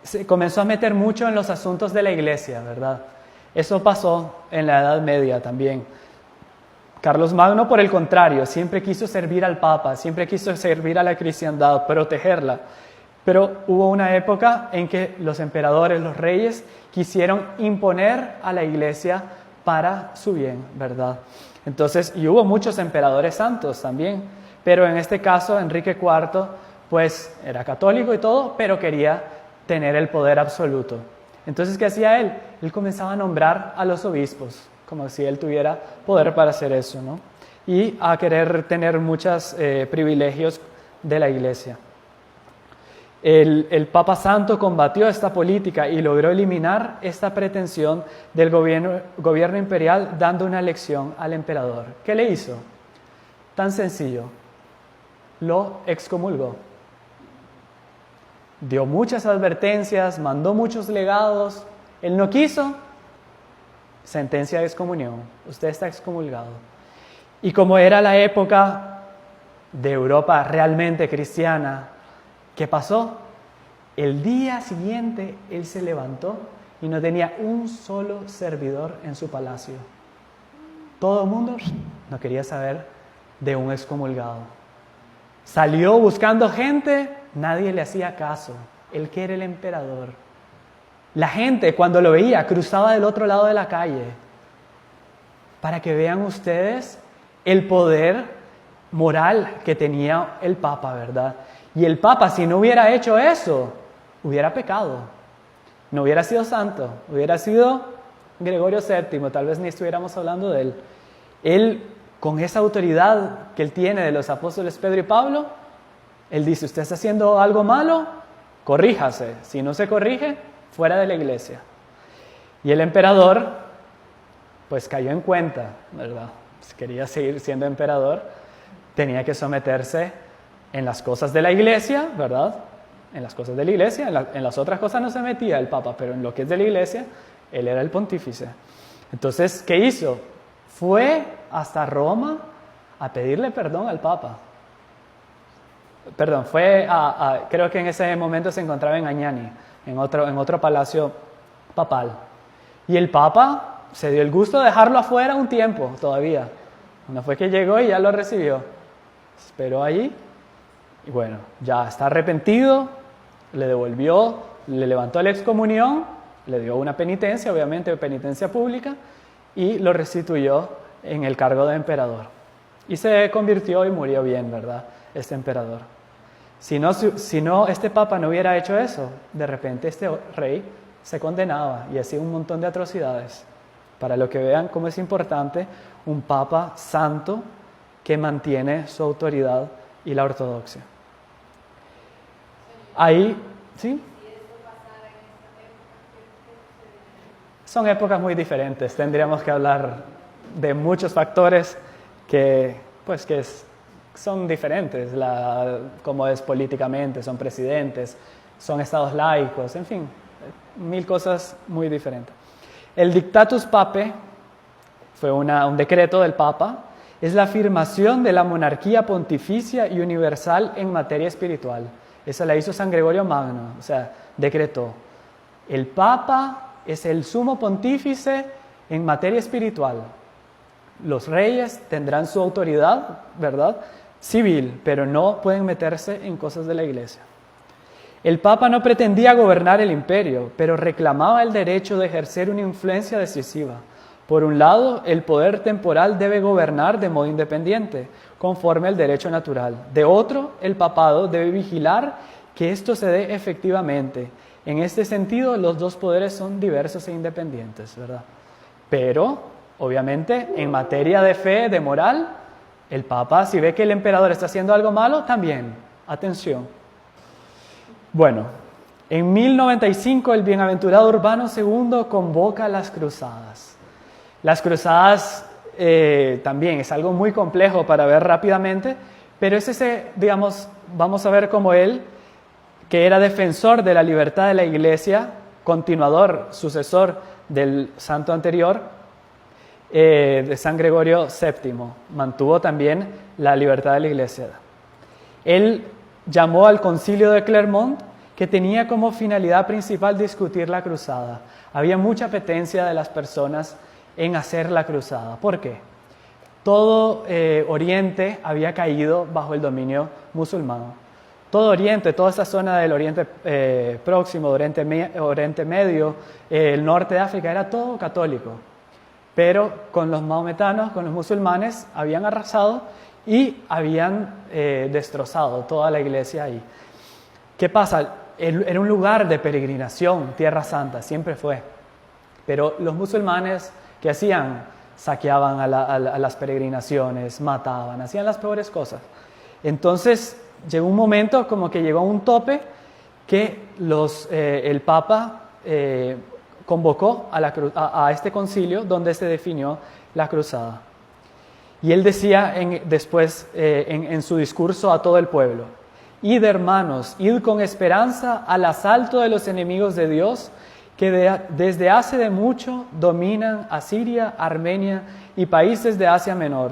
se comenzó a meter mucho en los asuntos de la iglesia, ¿verdad? Eso pasó en la Edad Media también. Carlos Magno, por el contrario, siempre quiso servir al Papa, siempre quiso servir a la cristiandad, protegerla. Pero hubo una época en que los emperadores, los reyes, quisieron imponer a la iglesia para su bien, ¿verdad? Entonces, y hubo muchos emperadores santos también, pero en este caso Enrique IV, pues era católico y todo, pero quería tener el poder absoluto. Entonces, ¿qué hacía él? Él comenzaba a nombrar a los obispos, como si él tuviera poder para hacer eso, ¿no? Y a querer tener muchos privilegios de la iglesia. El Papa Santo combatió esta política y logró eliminar esta pretensión del gobierno imperial dando una lección al emperador. ¿Qué le hizo? Tan sencillo, lo excomulgó. Dio muchas advertencias, mandó muchos legados, él no quiso, sentencia de excomunión, usted está excomulgado. Y como era la época de Europa realmente cristiana, ¿qué pasó? El día siguiente él se levantó y no tenía un solo servidor en su palacio. Todo el mundo no quería saber de un excomulgado. Salió buscando gente, nadie le hacía caso. Él que era el emperador. La gente cuando lo veía cruzaba del otro lado de la calle. Para que vean ustedes el poder moral que tenía el Papa, ¿verdad? Y el Papa, si no hubiera hecho eso, hubiera pecado. No hubiera sido santo, hubiera sido Gregorio VII, tal vez ni estuviéramos hablando de él. Él, con esa autoridad que él tiene de los apóstoles Pedro y Pablo, él dice, usted está haciendo algo malo, corríjase. Si no se corrige, fuera de la iglesia. Y el emperador, pues cayó en cuenta, ¿verdad? Si quería seguir siendo emperador, tenía que someterse en las cosas de la iglesia, ¿verdad? En las cosas de la iglesia, en las otras cosas no se metía el Papa, pero en lo que es de la iglesia, él era el pontífice. Entonces, ¿qué hizo? Fue hasta Roma a pedirle perdón al Papa. Perdón, creo que en ese momento se encontraba en Agnani, en otro palacio papal. Y el Papa se dio el gusto de dejarlo afuera un tiempo todavía. No fue que llegó y ya lo recibió. Esperó allí y bueno, ya está arrepentido, le devolvió, le levantó la excomunión, le dio una penitencia, obviamente penitencia pública, y lo restituyó en el cargo de emperador. Y se convirtió y murió bien, ¿verdad? Este emperador. Si no, este Papa no hubiera hecho eso, de repente este rey se condenaba y hacía un montón de atrocidades. Para lo que vean cómo es importante un Papa santo que mantiene su autoridad y la ortodoxia. Ahí, ¿sí? Son épocas muy diferentes. Tendríamos que hablar de muchos factores que son diferentes, como es políticamente, son presidentes, son estados laicos, en fin, 1000 cosas muy diferentes. El Dictatus Papae fue un decreto del Papa, es la afirmación de la monarquía pontificia y universal en materia espiritual. Esa la hizo San Gregorio Magno, o sea, decretó. El Papa es el sumo pontífice en materia espiritual. Los reyes tendrán su autoridad, ¿verdad?, civil, pero no pueden meterse en cosas de la iglesia. El Papa no pretendía gobernar el imperio, pero reclamaba el derecho de ejercer una influencia decisiva. Por un lado, el poder temporal debe gobernar de modo independiente, conforme al derecho natural. De otro, el papado debe vigilar que esto se dé efectivamente. En este sentido, los dos poderes son diversos e independientes, ¿verdad? Pero, obviamente, en materia de fe, de moral, el Papa, si ve que el emperador está haciendo algo malo, también, atención. Bueno, en 1095 el bienaventurado Urbano II convoca las cruzadas. Las cruzadas también es algo muy complejo para ver rápidamente, pero es vamos a ver como él, que era defensor de la libertad de la iglesia, continuador, sucesor del santo anterior, de San Gregorio VII, mantuvo también la libertad de la iglesia. Él llamó al concilio de Clermont, que tenía como finalidad principal discutir la cruzada. Había mucha apetencia de las personas en hacer la cruzada. ¿Por qué? Todo Oriente había caído bajo el dominio musulmán. todo Oriente, toda esta zona del Oriente Próximo, Oriente Medio, el norte de África, era todo católico. Pero con los maometanos, con los musulmanes, habían arrasado y habían destrozado toda la iglesia ahí. ¿Qué pasa? Era un lugar de peregrinación, Tierra Santa, siempre fue. Pero los musulmanes, ¿qué hacían? Saqueaban a las peregrinaciones, mataban, hacían las peores cosas. Entonces llegó un momento como que llegó a un tope que el Papa convocó a este concilio donde se definió la cruzada. Y él decía después en su discurso a todo el pueblo: id, hermanos, id con esperanza al asalto de los enemigos de Dios, que desde hace de mucho dominan a Siria, Armenia y países de Asia Menor.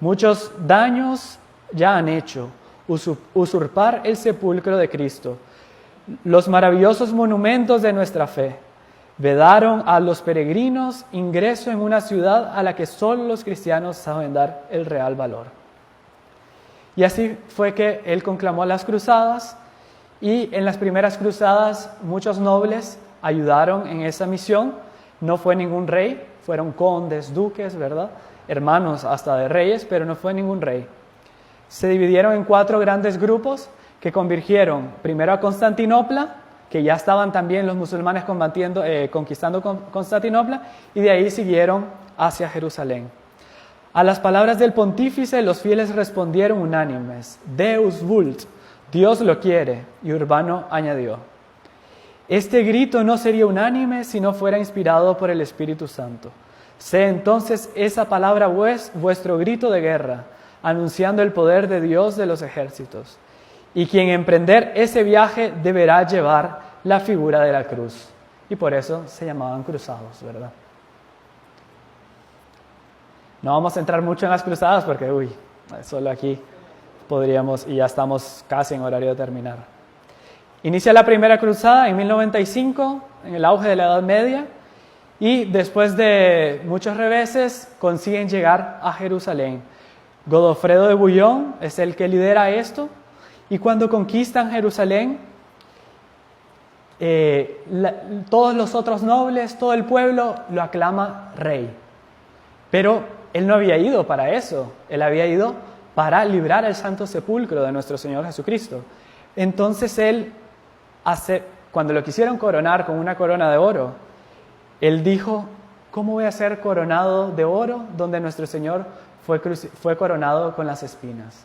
Muchos daños ya han hecho: usurpar el sepulcro de Cristo, los maravillosos monumentos de nuestra fe. Vedaron a los peregrinos ingreso en una ciudad a la que solo los cristianos saben dar el real valor. Y así fue que él conclamó las cruzadas, y en las primeras cruzadas muchos nobles ayudaron en esa misión. No fue ningún rey, fueron condes, duques, ¿verdad? Hermanos hasta de reyes, pero no fue ningún rey. Se dividieron en 4 grandes grupos que convirgieron primero a Constantinopla, que ya estaban también los musulmanes conquistando Constantinopla, y de ahí siguieron hacia Jerusalén. A las palabras del pontífice, los fieles respondieron unánimes: Deus vult, Dios lo quiere, y Urbano añadió: este grito no sería unánime si no fuera inspirado por el Espíritu Santo. Sé entonces esa palabra vuestro grito de guerra, anunciando el poder de Dios de los ejércitos. Y quien emprender ese viaje deberá llevar la figura de la cruz. Y por eso se llamaban cruzados, ¿verdad? No vamos a entrar mucho en las cruzadas porque, solo aquí podríamos, y ya estamos casi en horario de terminar. Inicia la primera cruzada en 1095, en el auge de la Edad Media, y después de muchos reveses consiguen llegar a Jerusalén. Godofredo de Bouillon es el que lidera esto, y cuando conquistan Jerusalén, todos los otros nobles, todo el pueblo lo aclama rey. Pero él no había ido para eso, él había ido para librar el Santo Sepulcro de nuestro Señor Jesucristo. Entonces él, cuando lo quisieron coronar con una corona de oro, él dijo: ¿cómo voy a ser coronado de oro donde nuestro Señor fue coronado con las espinas?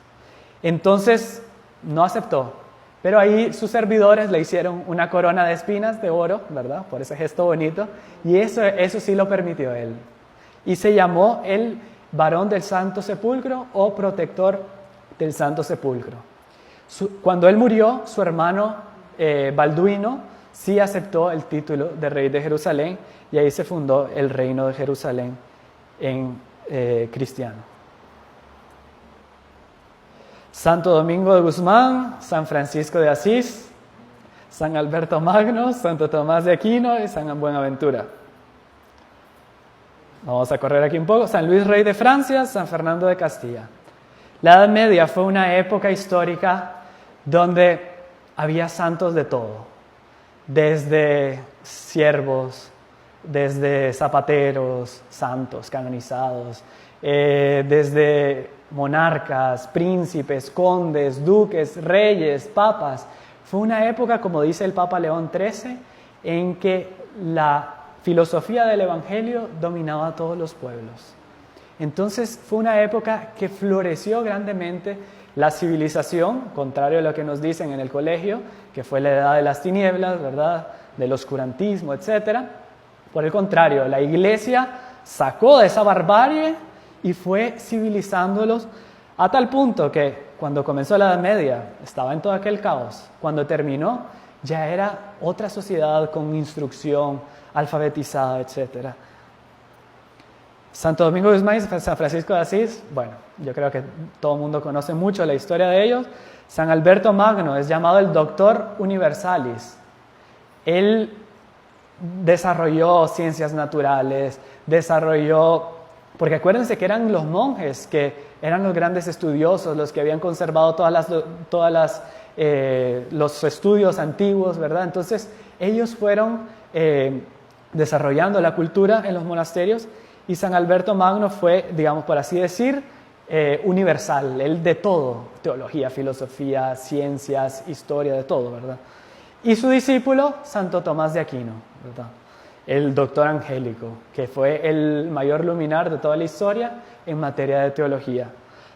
Entonces no aceptó, pero ahí sus servidores le hicieron una corona de espinas de oro, ¿verdad? Por ese gesto bonito, y eso sí lo permitió él. Y se llamó el varón del Santo Sepulcro o protector del Santo Sepulcro. Cuando él murió, su hermano Balduino sí aceptó el título de rey de Jerusalén, y ahí se fundó el reino de Jerusalén cristiano. Santo Domingo de Guzmán, San Francisco de Asís, San Alberto Magno, Santo Tomás de Aquino y San Buenaventura. Vamos a correr aquí un poco. San Luis Rey de Francia, San Fernando de Castilla. La Edad Media fue una época histórica donde había santos de todo, desde siervos, desde zapateros, santos canonizados, desde monarcas, príncipes, condes, duques, reyes, papas. Fue una época, como dice el Papa León XIII, en que la filosofía del Evangelio dominaba a todos los pueblos. Entonces fue una época que floreció grandemente la civilización, contrario a lo que nos dicen en el colegio, que fue la edad de las tinieblas, ¿verdad?, del oscurantismo, etc. Por el contrario, la Iglesia sacó de esa barbarie y fue civilizándolos a tal punto que cuando comenzó la Edad Media estaba en todo aquel caos. Cuando terminó ya era otra sociedad con instrucción, alfabetizada, etc. Santo Domingo de Guzmán y San Francisco de Asís, bueno, yo creo que todo el mundo conoce mucho la historia de ellos. San Alberto Magno es llamado el Doctor Universalis. Él desarrolló ciencias naturales, porque acuérdense que eran los monjes que eran los grandes estudiosos, los que habían conservado todas las los estudios antiguos, ¿verdad? Entonces, ellos fueron desarrollando la cultura en los monasterios y San Alberto Magno fue, digamos, por así decir, universal, él de todo, teología, filosofía, ciencias, historia, de todo, ¿verdad? Y su discípulo, Santo Tomás de Aquino, ¿verdad? El doctor angélico, que fue el mayor luminar de toda la historia en materia de teología.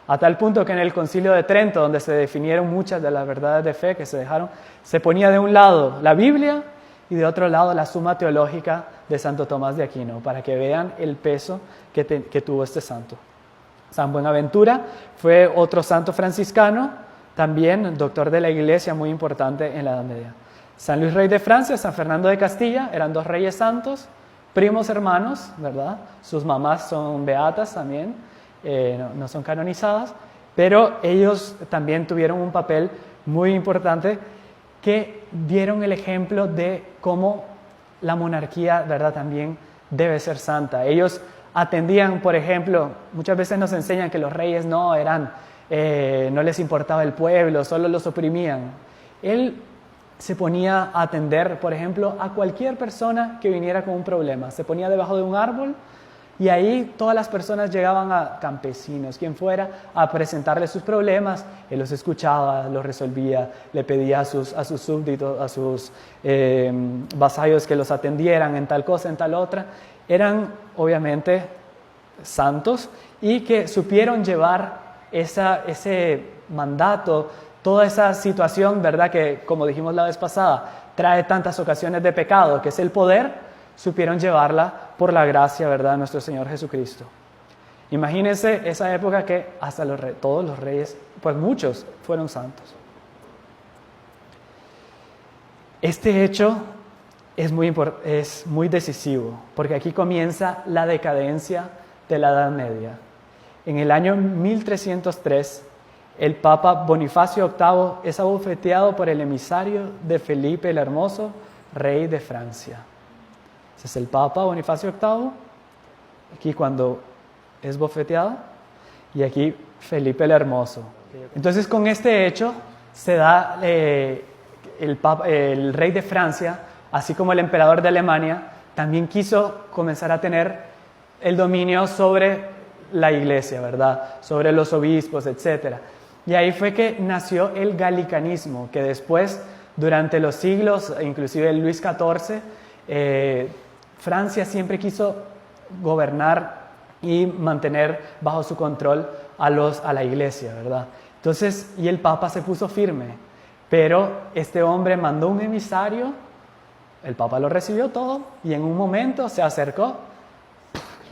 A tal punto que en el Concilio de Trento, donde se definieron muchas de las verdades de fe que se dejaron, se ponía de un lado la Biblia y de otro lado la Suma Teológica de Santo Tomás de Aquino, para que vean el peso que tuvo este santo. San Buenaventura fue otro santo franciscano, también doctor de la Iglesia, muy importante en la Edad Media. San Luis Rey de Francia, San Fernando de Castilla, eran dos reyes santos, primos hermanos, ¿verdad? Sus mamás son beatas también, no son canonizadas, pero ellos también tuvieron un papel muy importante que dieron el ejemplo de cómo la monarquía, ¿verdad?, también debe ser santa. Ellos atendían, por ejemplo, muchas veces nos enseñan que los reyes no les importaba el pueblo, solo los oprimían. Él se ponía a atender, por ejemplo, a cualquier persona que viniera con un problema. Se ponía debajo de un árbol y ahí todas las personas llegaban, a campesinos, quien fuera, a presentarle sus problemas. Él los escuchaba, los resolvía, le pedía a sus súbditos, a sus vasallos que los atendieran en tal cosa, en tal otra. Eran obviamente santos y que supieron llevar ese mandato, toda esa situación, ¿verdad?, que, como dijimos la vez pasada, trae tantas ocasiones de pecado, que es el poder, supieron llevarla por la gracia, ¿verdad?, de nuestro Señor Jesucristo. Imagínense esa época que hasta todos los reyes, pues muchos, fueron santos. Este hecho es muy decisivo, porque aquí comienza la decadencia de la Edad Media. En el año 1303, el Papa Bonifacio VIII es abofeteado por el emisario de Felipe el Hermoso, rey de Francia. Ese es el Papa Bonifacio VIII, aquí cuando es bofeteado, y aquí Felipe el Hermoso. Entonces, con este hecho se da el rey de Francia, así como el emperador de Alemania, también quiso comenzar a tener el dominio sobre la iglesia, ¿verdad?, sobre los obispos, etc. Y ahí fue que nació el galicanismo, que después, durante los siglos, inclusive Luis XIV, Francia siempre quiso gobernar y mantener bajo su control a la iglesia, ¿verdad? Entonces, y el Papa se puso firme, pero este hombre mandó un emisario, el Papa lo recibió todo y en un momento se acercó,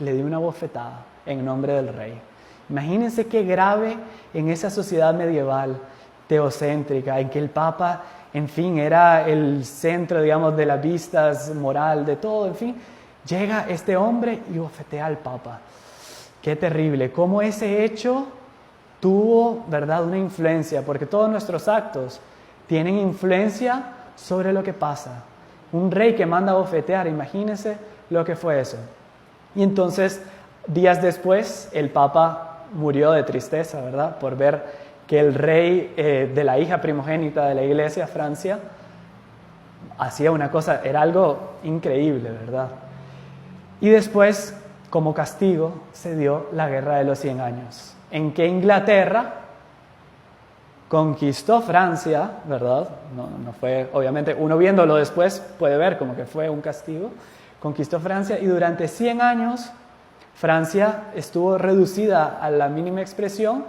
le dio una bofetada en nombre del rey. Imagínense qué grave en esa sociedad medieval, teocéntrica, en que el Papa, en fin, era el centro, digamos, de las vistas, moral, de todo, en fin. Llega este hombre y bofetea al Papa. Qué terrible, cómo ese hecho tuvo, ¿verdad?, una influencia, porque todos nuestros actos tienen influencia sobre lo que pasa. Un rey que manda a bofetear, imagínense lo que fue eso. Y entonces, días después, el Papa murió de tristeza, ¿verdad?, por ver que el rey de la hija primogénita de la iglesia, Francia, hacía una cosa, era algo increíble, ¿verdad? Y después, como castigo, se dio la Guerra de los 100 años, en que Inglaterra conquistó Francia, ¿verdad? No fue, obviamente, uno viéndolo después puede ver como que fue un castigo. Conquistó Francia y durante 100 años Francia estuvo reducida a la mínima expresión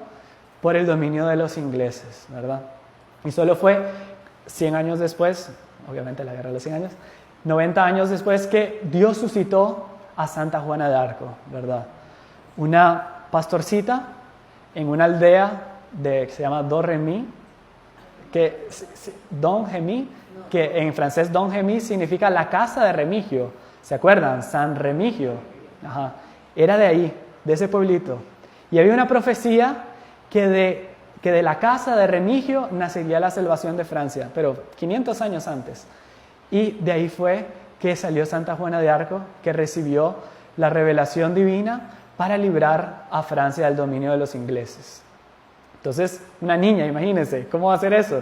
por el dominio de los ingleses, ¿verdad? Y solo fue 100 años después, obviamente la Guerra de los 100 años, 90 años después que Dios suscitó a Santa Juana de Arco, ¿verdad? Una pastorcita en una aldea que se llama Domremy, que en francés Domremy significa la casa de Remigio. ¿Se acuerdan? San Remigio. Ajá. Era de ahí, de ese pueblito. Y había una profecía que de la casa de Remigio nacería la salvación de Francia, pero 500 años antes. Y de ahí fue que salió Santa Juana de Arco, que recibió la revelación divina para librar a Francia del dominio de los ingleses. Entonces, una niña, imagínense, ¿cómo va a hacer eso?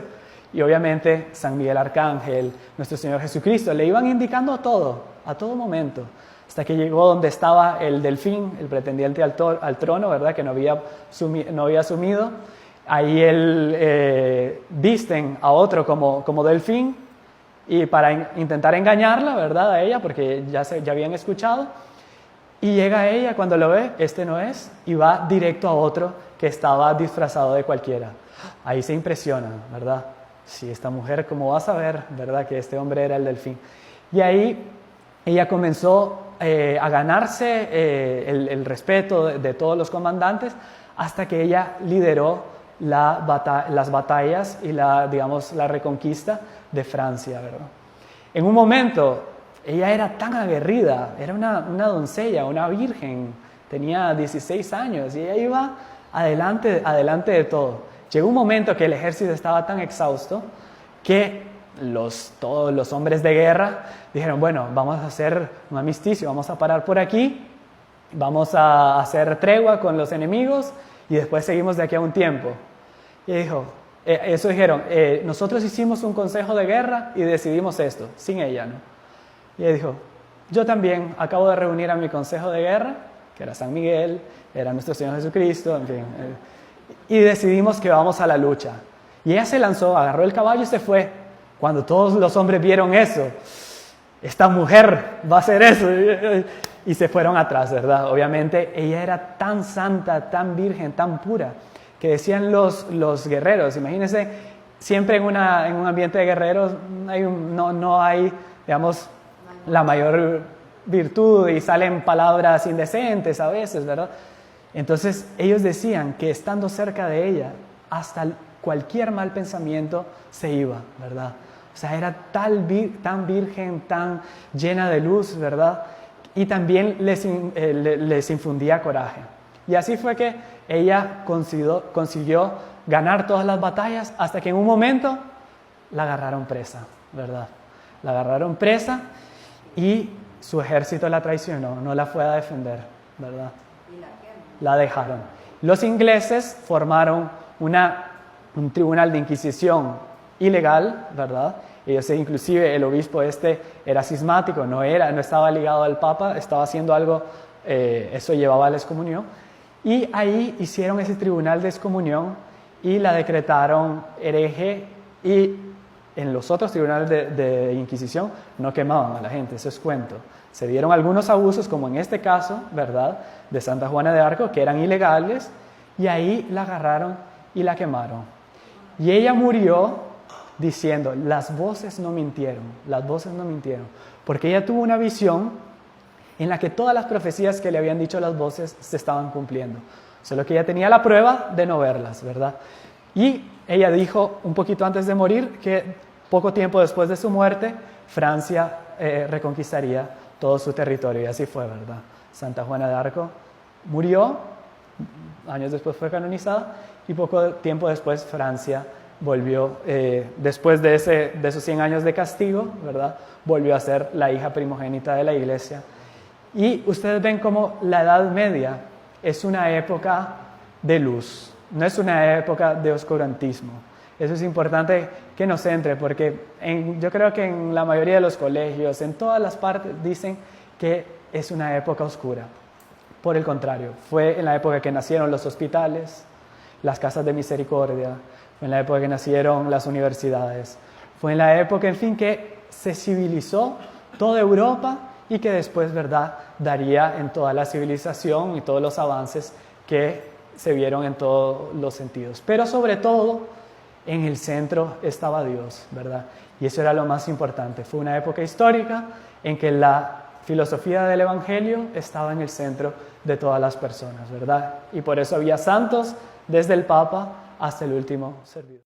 Y obviamente San Miguel Arcángel, nuestro Señor Jesucristo, le iban indicando todo, a todo momento, hasta que llegó donde estaba el delfín, el pretendiente al trono, ¿verdad? Que no había asumido. Ahí visten a otro como delfín, y para intentar engañarla, ¿verdad? A ella, porque ya habían escuchado. Y llega ella, cuando lo ve, este no es, y va directo a otro que estaba disfrazado de cualquiera. Ahí se impresionan, ¿verdad? Sí, esta mujer, ¿cómo va a saber, verdad, que este hombre era el delfín? Y ahí ella comenzó a ganarse el respeto de todos los comandantes, hasta que ella lideró las batallas y la reconquista de Francia, ¿verdad? En un momento, ella era tan aguerrida, era una doncella, una virgen, tenía 16 años y ella iba adelante de todo. Llegó un momento que el ejército estaba tan exhausto que todos los hombres de guerra dijeron, bueno, vamos a hacer un armisticio, vamos a parar por aquí, vamos a hacer tregua con los enemigos y después seguimos de aquí a un tiempo. Y dijeron, nosotros hicimos un consejo de guerra y decidimos esto, sin ella, ¿no? Y ella dijo, yo también acabo de reunir a mi consejo de guerra, que era San Miguel, era nuestro Señor Jesucristo, en fin, y decidimos que vamos a la lucha. Y ella se lanzó, agarró el caballo y se fue. Cuando todos los hombres vieron eso, esta mujer va a hacer eso, y se fueron atrás, ¿verdad? Obviamente ella era tan santa, tan virgen, tan pura, que decían los guerreros, imagínense, siempre en un ambiente de guerreros no hay, digamos, la mayor virtud y salen palabras indecentes a veces, ¿verdad? Entonces ellos decían que estando cerca de ella, hasta cualquier mal pensamiento se iba, ¿verdad? O sea, era tan virgen, tan llena de luz, ¿verdad? Y también les infundía coraje. Y así fue que ella consiguió ganar todas las batallas, hasta que en un momento la agarraron presa, ¿verdad? La agarraron presa y su ejército la traicionó, no la fue a defender, ¿verdad? La dejaron. Los ingleses formaron un tribunal de inquisición ilegal, ¿verdad? Ellos, inclusive el obispo era cismático, no estaba ligado al Papa, estaba haciendo algo, eso llevaba a la excomunión. Y ahí hicieron ese tribunal de excomunión y la decretaron hereje, y en los otros tribunales de inquisición no quemaban a la gente, eso es cuento. Se dieron algunos abusos, como en este caso, ¿verdad?, de Santa Juana de Arco, que eran ilegales, y ahí la agarraron y la quemaron. Y ella murió diciendo, las voces no mintieron, porque ella tuvo una visión en la que todas las profecías que le habían dicho las voces se estaban cumpliendo. Solo que ella tenía la prueba de no verlas, ¿verdad? Y ella dijo, un poquito antes de morir, que poco tiempo después de su muerte, Francia reconquistaría todo su territorio, y así fue, ¿verdad? Santa Juana de Arco murió, años después fue canonizada, y poco tiempo después Francia volvió, después de esos 100 años de castigo, ¿verdad?, volvió a ser la hija primogénita de la Iglesia. Y ustedes ven cómo la Edad Media es una época de luz, no es una época de oscurantismo. Eso es importante que nos entre, porque yo creo que en la mayoría de los colegios, en todas las partes, dicen que es una época oscura. Por el contrario, fue en la época que nacieron los hospitales, las casas de misericordia, fue en la época que nacieron las universidades, fue en la época, en fin, que se civilizó toda Europa, y que después, ¿verdad?, daría en toda la civilización y todos los avances que se vieron en todos los sentidos. Pero sobre todo, en el centro estaba Dios, ¿verdad? Y eso era lo más importante. Fue una época histórica en que la filosofía del Evangelio estaba en el centro de todas las personas, ¿verdad? Y por eso había santos desde el Papa hasta el último servidor.